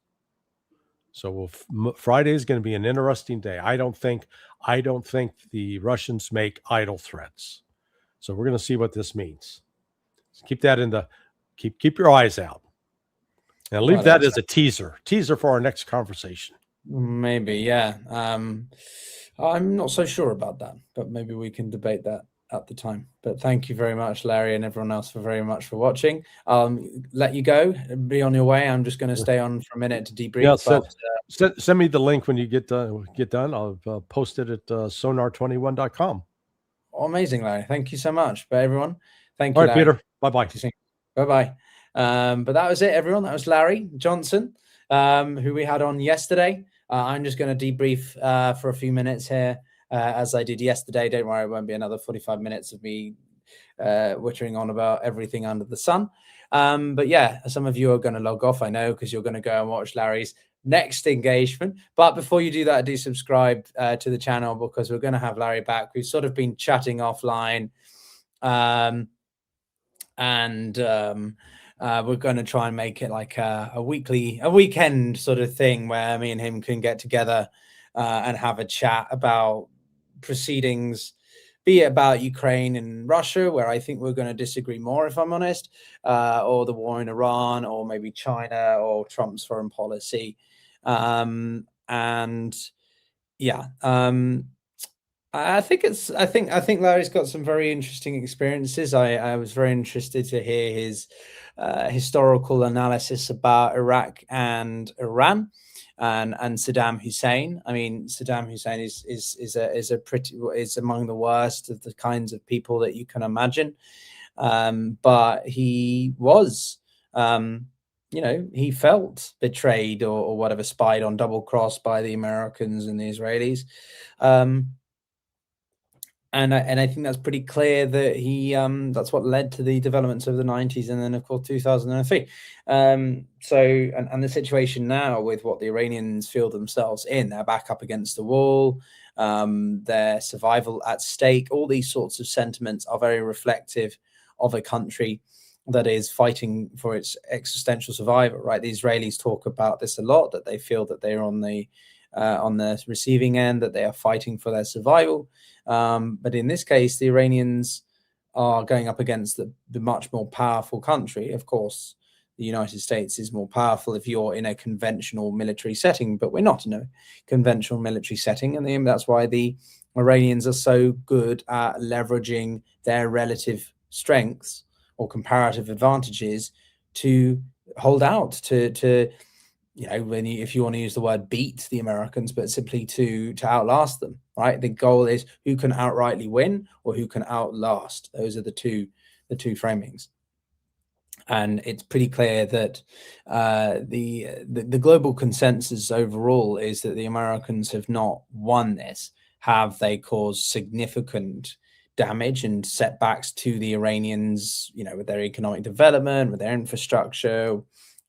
So Friday is going to be an interesting day. I don't think the Russians make idle threats. So we're going to see what this means. So keep that keep your eyes out. And leave that as a teaser for our next conversation. Maybe, yeah. I'm not so sure about that, but maybe we can debate that at the time. But thank you very much, Larry, and everyone else very much for watching. Let you go. Be on your way. I'm just going to stay on for a minute to debrief. Yeah, send me the link when you get done. I'll post it at sonar21.com. Amazing, Larry. Thank you so much. But everyone, thank you, All right, Larry. Peter. Bye-bye. Bye-bye. But that was it, everyone. That was Larry Johnson, who we had on yesterday. I'm just going to debrief for a few minutes here, as I did yesterday. Don't worry, it won't be another 45 minutes of me wittering on about everything under the sun. But yeah, some of you are going to log off, I know, because you're going to go and watch Larry's next engagement. But before you do that, do subscribe to the channel, because we're going to have Larry back. We've sort of been chatting offline. and we're going to try and make it like a weekend sort of thing where me and him can get together and have a chat about proceedings, be it about Ukraine and Russia, where I think we're going to disagree more, if I'm honest, or the war in Iran, or maybe China, or Trump's foreign policy, and yeah. I think Larry's got some very interesting experiences. I was very interested to hear his historical analysis about Iraq and Iran and Saddam Hussein. I mean, Saddam Hussein is among the worst of the kinds of people that you can imagine. But he was, he felt betrayed or whatever, spied on, double crossed by the Americans and the Israelis. And I think that's pretty clear that he that's what led to the developments of the 90s and then of course 2003. And the situation now with what the Iranians feel themselves in, they're back up against the wall, their survival at stake, all these sorts of sentiments are very reflective of a country that is fighting for its existential survival, right? The Israelis talk about this a lot, that they feel that they're on the receiving end, that they are fighting for their survival. But in this case, the Iranians are going up against the much more powerful country. Of course, the United States is more powerful if you're in a conventional military setting, but we're not in a conventional military setting. And that's why the Iranians are so good at leveraging their relative strengths or comparative advantages to hold out, to if you want to use the word beat the Americans, but simply to outlast them, right? The goal is who can outrightly win or who can outlast. Those are the two framings. And it's pretty clear that the global consensus overall is that the Americans have not won this. Have they caused significant damage and setbacks to the Iranians, with their economic development, with their infrastructure?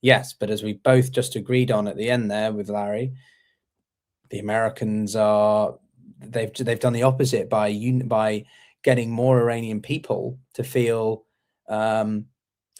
Yes, but as we both just agreed on at the end there with Larry, the Americans they've done the opposite by getting more Iranian people to feel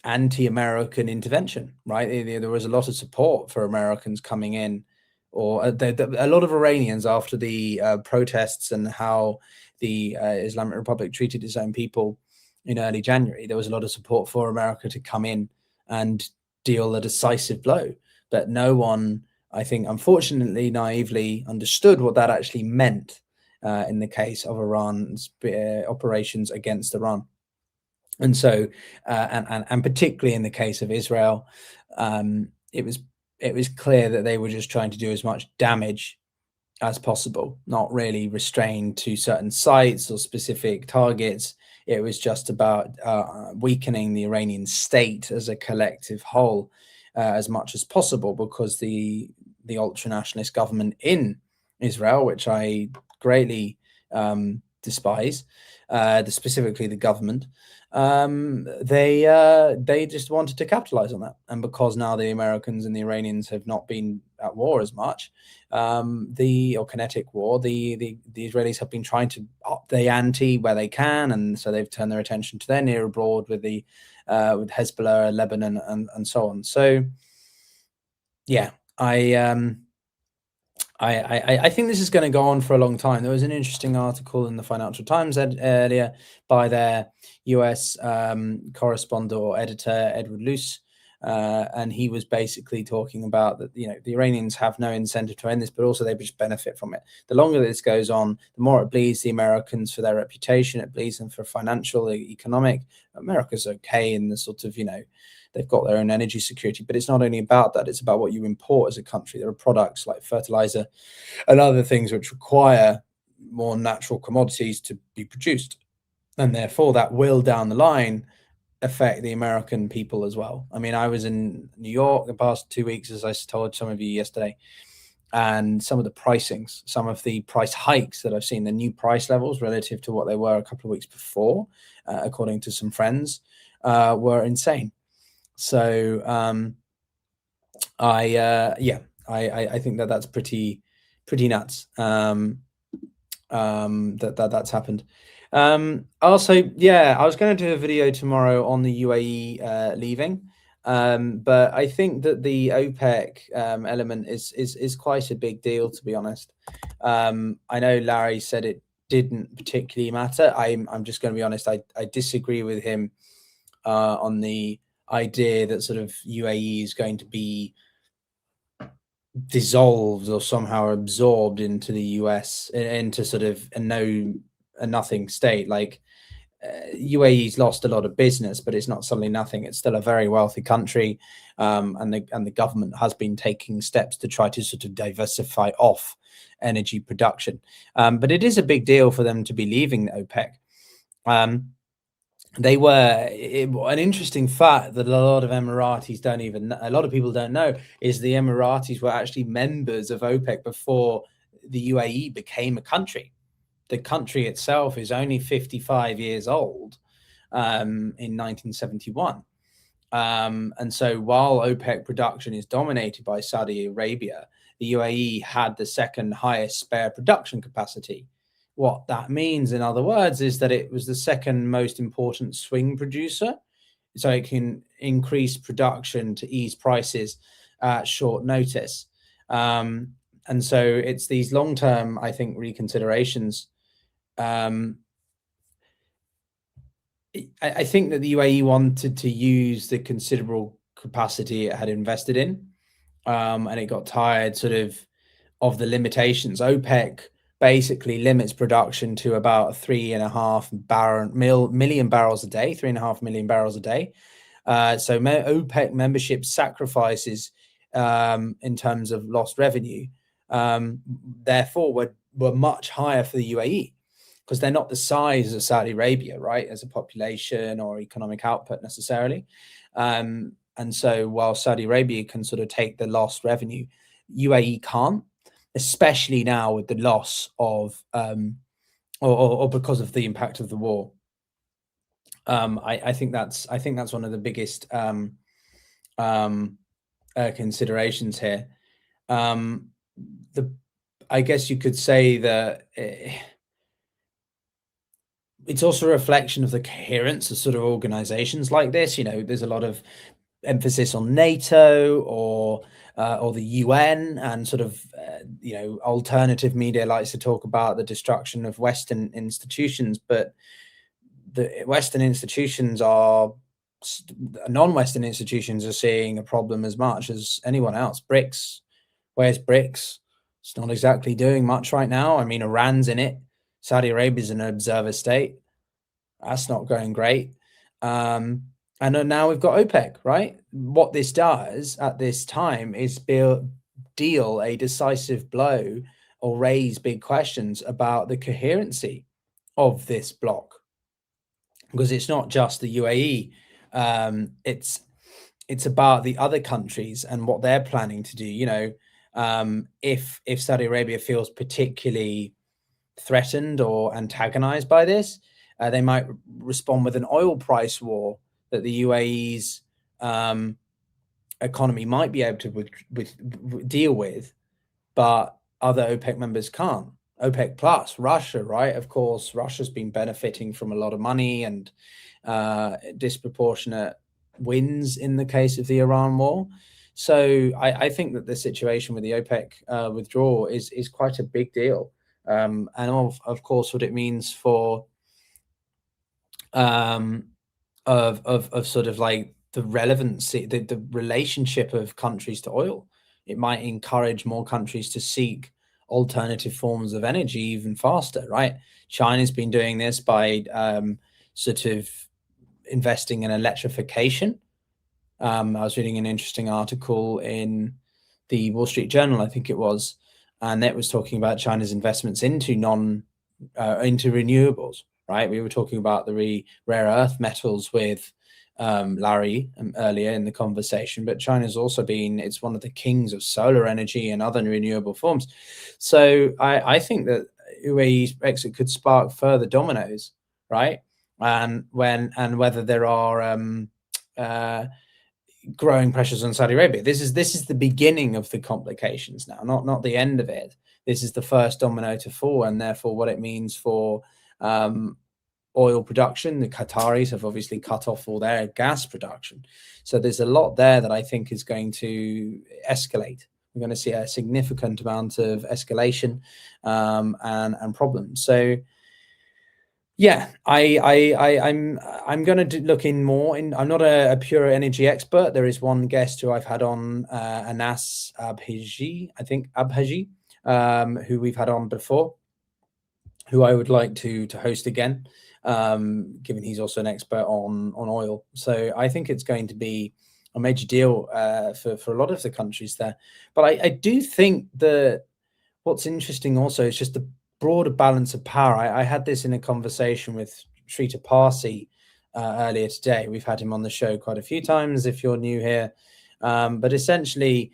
anti-American intervention, right? There was a lot of support for Americans coming in, or a lot of Iranians after the protests and how the Islamic Republic treated its own people in early January. There was a lot of support for America to come in and deal a decisive blow, but no one, I think, unfortunately, naively understood what that actually meant in the case of Iran's operations against Iran. And so, and particularly in the case of Israel, it was clear that they were just trying to do as much damage as possible, not really restrained to certain sites or specific targets. It was just about weakening the Iranian state as a collective whole as much as possible, because the ultra-nationalist government in Israel, which I greatly despise, specifically the government, they just wanted to capitalize on that. And because now the Americans and the Iranians have not been at war as much, kinetic war, the Israelis have been trying to up the ante where they can, and so they've turned their attention to their near abroad with with Hezbollah, Lebanon, and so on. So yeah, I think this is going to go on for a long time. There was an interesting article in the Financial Times earlier by their US correspondent or editor, Edward Luce, and he was basically talking about that, the Iranians have no incentive to end this, but also they just benefit from it. The longer this goes on, the more it bleeds the Americans for their reputation, it bleeds them for financial, economic. America's okay in the sort of, they've got their own energy security, but it's not only about that. It's about what you import as a country. There are products like fertilizer and other things which require more natural commodities to be produced. And therefore, that will down the line affect the American people as well. I mean, I was in New York the past 2 weeks, as I told some of you yesterday, and some of the pricings, some of the price hikes that I've seen, the new price levels relative to what they were a couple of weeks before, according to some friends, were insane. So I think that's pretty nuts. that's happened. Also, yeah, I was going to do a video tomorrow on the UAE leaving, but I think that the OPEC element is quite a big deal, to be honest. I know Larry said it didn't particularly matter. I'm just going to be honest. I disagree with him on the idea that sort of UAE is going to be dissolved or somehow absorbed into the US, into sort of a nothing state. Like UAE's lost a lot of business, but it's not suddenly nothing. It's still a very wealthy country, and the government has been taking steps to try to sort of diversify off energy production. But it is a big deal for them to be leaving the OPEC. An interesting fact that a lot of Emiratis don't even know, a lot of people don't know, is the Emiratis were actually members of OPEC before the UAE became a country. The country itself is only 55 years old, in 1971. And so while OPEC production is dominated by Saudi Arabia, the UAE had the second highest spare production capacity. What that means, in other words, is that it was the second most important swing producer. So it can increase production to ease prices at short notice. And so it's these long-term, I think, reconsiderations. I think that the UAE wanted to use the considerable capacity it had invested in, and it got tired sort of the limitations. OPEC basically limits production to about 3.5 million barrels a day, 3.5 million barrels a day. So OPEC membership sacrifices in terms of lost revenue, therefore were much higher for the UAE, because they're not the size of Saudi Arabia, right, as a population or economic output necessarily. And so while Saudi Arabia can sort of take the lost revenue, UAE can't, especially now with the loss of, or because of the impact of the war. I think that's one of the biggest considerations here. I guess you could say that it's also a reflection of the coherence of sort of organizations like this. You know, there's a lot of emphasis on NATO or the UN, and sort of alternative media likes to talk about the destruction of Western institutions, but the Western institutions are non-Western institutions are seeing a problem as much as anyone else. BRICS, where's BRICS? It's not exactly doing much right now. I mean, Iran's in it. Saudi Arabia is an observer state. That's not going great. And now we've got OPEC, right? What this does at this time is deal a decisive blow or raise big questions about the coherency of this bloc, because it's not just the UAE. It's about the other countries and what they're planning to do. You know, if Saudi Arabia feels particularly threatened or antagonized by this, they might respond with an oil price war that the UAE's economy might be able to deal with, but other OPEC members can't. OPEC plus Russia, right? Of course, Russia's been benefiting from a lot of money and disproportionate wins in the case of the Iran war. So I think that the situation with the OPEC withdrawal is quite a big deal. And of course, what it means for of sort of like the relevancy, the relationship of countries to oil. It might encourage more countries to seek alternative forms of energy even faster, right? China's been doing this by sort of investing in electrification. I was reading an interesting article in the Wall Street Journal, I think it was, and it was talking about China's investments into into renewables, right? We were talking about the rare earth metals with Larry earlier in the conversation, but China's also it's one of the kings of solar energy and other renewable forms. So I think that UAE's exit could spark further dominoes, right? And whether there are growing pressures on Saudi Arabia. This is the beginning of the complications now, not the end of it. this is the first domino to fall, and therefore what it means for oil production. The Qataris have obviously cut off all their gas production. So there's a lot there that I think is going to escalate. We're going to see a significant amount of escalation and problems. So yeah, I'm going to look in more. I'm not a pure energy expert. There is one guest who I've had on, Anas Abhaji, I think Abhaji, who we've had on before, who I would like to host again, given he's also an expert on oil. So I think it's going to be a major deal for a lot of the countries there. But I do think that what's interesting also is just the broader balance of power. I had this in a conversation with Shrita Parsi earlier today. We've had him on the show quite a few times if you're new here. But essentially,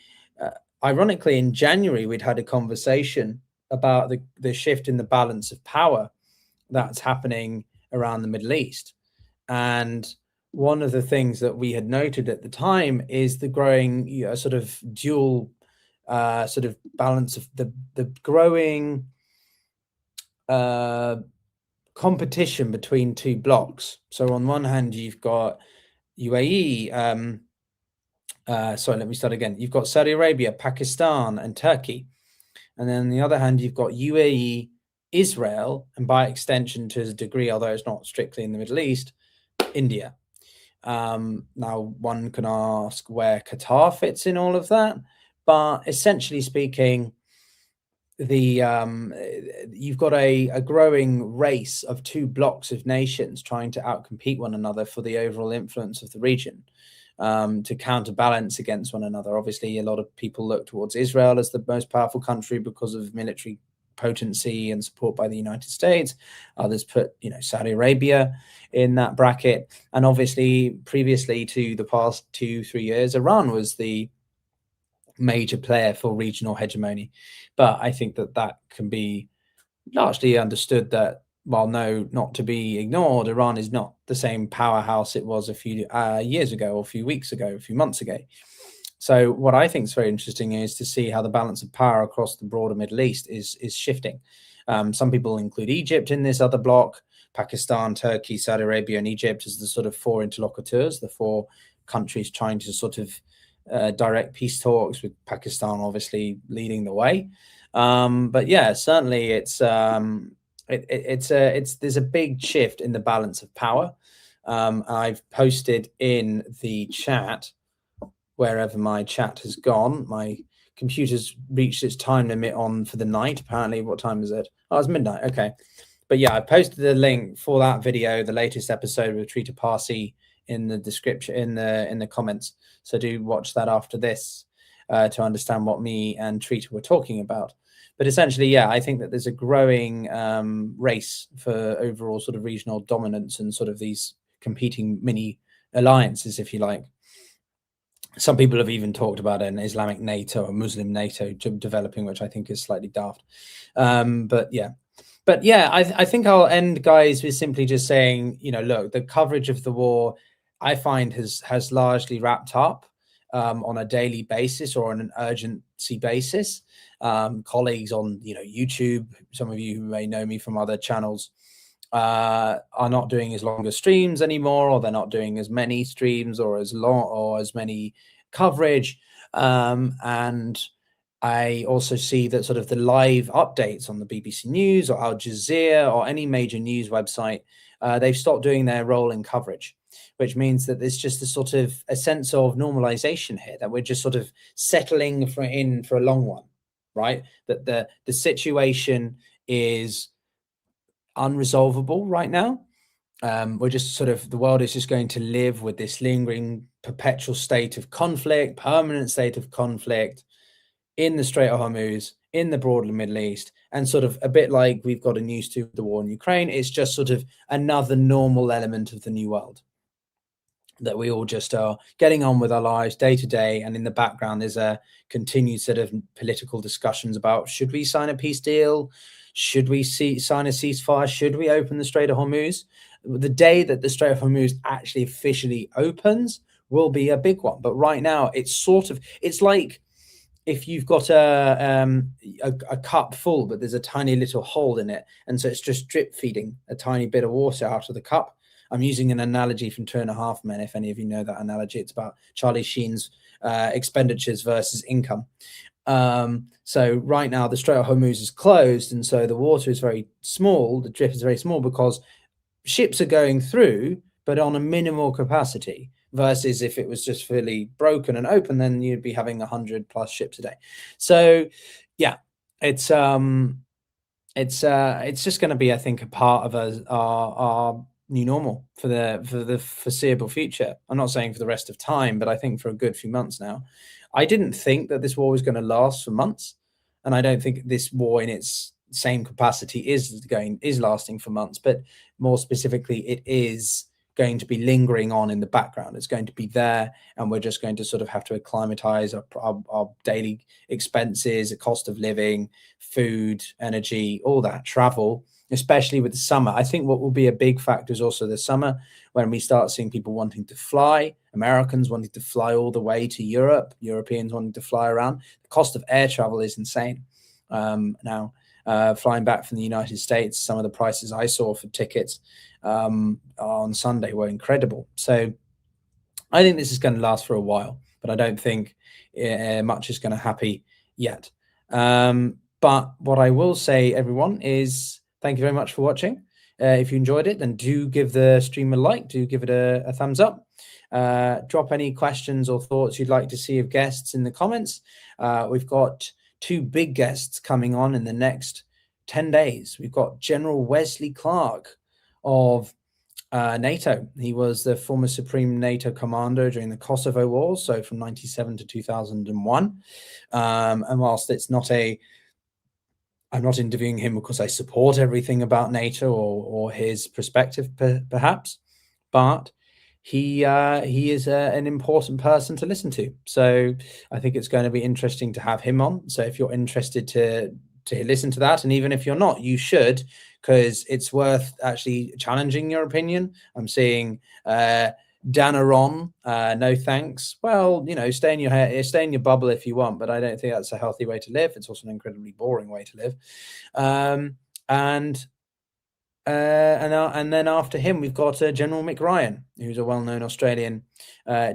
ironically, in January, we'd had a conversation about the shift in the balance of power that's happening around the Middle East. And one of the things that we had noted at the time is the growing sort of dual sort of balance of the growing competition between two blocks. So on one hand, you've got UAE, sorry, let me start again. You've got Saudi Arabia, Pakistan, and Turkey. And then on the other hand, you've got UAE, Israel, and by extension to a degree, although it's not strictly in the Middle East, India. Now, one can ask where Qatar fits in all of that, but essentially speaking, you've got a growing race of two blocks of nations trying to outcompete one another for the overall influence of the region, to counterbalance against one another. Obviously, a lot of people look towards Israel as the most powerful country because of military potency and support by the United States. Others put, Saudi Arabia in that bracket. And obviously, previously to the past 2-3 years, Iran was the major player for regional hegemony. But I think that can be largely understood that, while not to be ignored, Iran is not the same powerhouse it was a few years ago, or a few weeks ago, a few months ago. So what I think is very interesting is to see how the balance of power across the broader Middle East is shifting. Some people include Egypt in this other block: Pakistan, Turkey, Saudi Arabia, and Egypt as the sort of four interlocutors, the four countries trying to sort of direct peace talks, with Pakistan obviously leading the way. But yeah, certainly there's a big shift in the balance of power. I've posted in the chat, wherever my chat has gone. My computer's reached its time limit for the night. Apparently, what time is it? Oh, it's midnight. Okay. But yeah, I posted the link for that video, the latest episode with Shrita Parsi, in the description, in the comments. So do watch that after this to understand what me and Shrita were talking about. But essentially, yeah, I think that there's a growing race for overall sort of regional dominance and sort of these competing mini alliances, if you like. Some people have even talked about an Islamic NATO or Muslim NATO developing, which I think is slightly daft. But yeah, I think I'll end, guys, with simply just saying, look, the coverage of the war, I find has largely wrapped up on a daily basis or on an urgency basis. Colleagues on YouTube, some of you who may know me from other channels, are not doing as long as streams anymore, or they're not doing as many streams or as long or as many coverage. And I also see that sort of the live updates on the BBC News or Al Jazeera or any major news website, they've stopped doing their rolling coverage, which means that there's just a sense of normalization here, that we're just sort of settling for a long one, right? That the situation is unresolvable right now. We're just sort of, the world is just going to live with this lingering perpetual state of conflict, permanent state of conflict in the Strait of Hormuz, in the broader Middle East, and sort of a bit like we've gotten used to the war in Ukraine. It's just sort of another normal element of the new world that we all just are getting on with our lives day to day. And in the background, there's a continued set of political discussions about, should we sign a peace deal? Should we sign a ceasefire? Should we open the Strait of Hormuz? The day that the Strait of Hormuz actually officially opens will be a big one. But right now, it's like, if you've got a cup full, but there's a tiny little hole in it, and so it's just drip feeding a tiny bit of water out of the cup. I'm using an analogy from 2.5 Men. If any of you know that analogy, it's about Charlie Sheen's expenditures versus income. So right now the Strait of Hormuz is closed, and so the water is very small. The drip is very small because ships are going through, but on a minimal capacity. Versus if it was just fully broken and open, then you'd be having 100+ ships a day. So, yeah, it's just going to be, I think, a part of our new normal for the foreseeable future. I'm not saying for the rest of time, but I think for a good few months now. I didn't think that this war was going to last for months, and I don't think this war in its same capacity is lasting for months. But more specifically, it is going to be lingering on in the background. It's going to be there, and we're just going to sort of have to acclimatize our daily expenses, the cost of living, food, energy, all that, travel, especially with the summer. I think what will be a big factor is also the summer, when we start seeing people wanting to fly, Americans wanting to fly all the way to Europe, Europeans wanting to fly around. The cost of air travel is insane. Now, flying back from the United States, some of the prices I saw for tickets on Sunday were incredible. So I think this is going to last for a while, but I don't think much is going to happen yet. But what I will say, everyone, is thank you very much for watching. If you enjoyed it, then do give the stream a like, do give it a thumbs up. Drop any questions or thoughts you'd like to see of guests in the comments. We've got 2 big guests coming on in the next 10 days. We've got General Wesley Clark of NATO. He was the former Supreme NATO commander during the Kosovo Wars, so from 1997 to 2001. And whilst it's not I'm not interviewing him because I support everything about NATO or his perspective, perhaps, but he is an important person to listen to. So I think it's going to be interesting to have him on. So if you're interested to listen to that, and even if you're not, you should, because it's worth actually challenging your opinion. I'm seeing Danaron, no thanks. Well, stay in your bubble if you want, but I don't think that's a healthy way to live. It's also an incredibly boring way to live. And then after him, we've got General Mick Ryan, who's a well-known Australian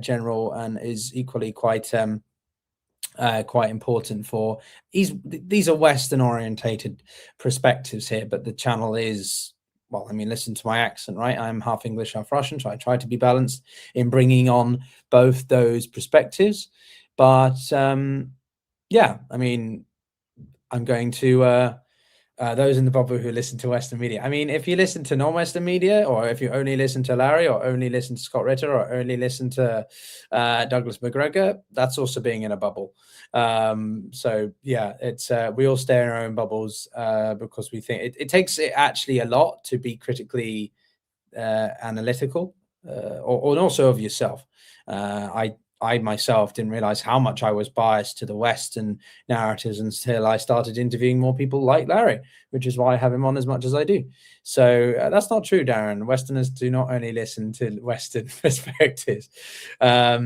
general and is equally quite important for. These are Western-orientated perspectives here, but the channel is, well, I mean, listen to my accent, right? I'm half English, half Russian, so I try to be balanced in bringing on both those perspectives. But yeah, I mean, I'm going to those in the bubble who listen to Western media. I mean, if you listen to non-Western media, or if you only listen to Larry, or only listen to Scott Ritter, or only listen to Douglas McGregor, that's also being in a bubble. So yeah, it's we all stay in our own bubbles because we think it takes actually a lot to be critically analytical, or also of yourself. I myself didn't realize how much I was biased to the Western narratives until I started interviewing more people like Larry, which is why I have him on as much as I do. So that's not true, Darren. Westerners do not only listen to Western perspectives. Not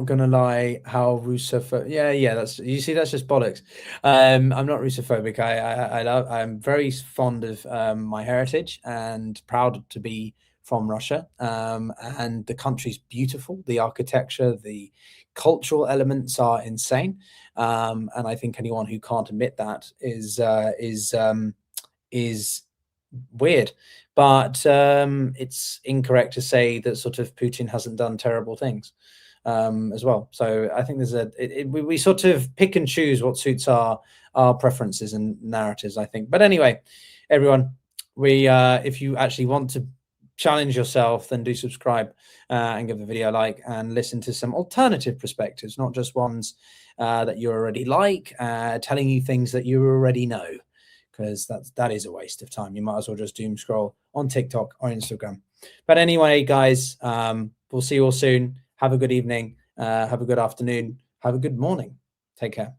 gonna lie, how Russophobic? Yeah, that's, you see, that's just bollocks. I'm not Russophobic. I'm very fond of my heritage and proud to be from Russia. And the country's beautiful. The architecture, the cultural elements are insane. And I think anyone who can't admit that is weird. But it's incorrect to say that sort of Putin hasn't done terrible things as well. So I think there's we sort of pick and choose what suits our preferences and narratives, I think. But anyway, everyone, if you actually want to challenge yourself, then do subscribe and give the video a like, and listen to some alternative perspectives, not just ones that you already like, telling you things that you already know, because that is a waste of time. You might as well just doom scroll on TikTok or Instagram. But anyway, guys, we'll see you all soon. Have a good evening. Have a good afternoon. Have a good morning. Take care.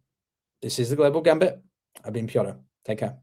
This is the Global Gambit. I've been Pyotr. Take care.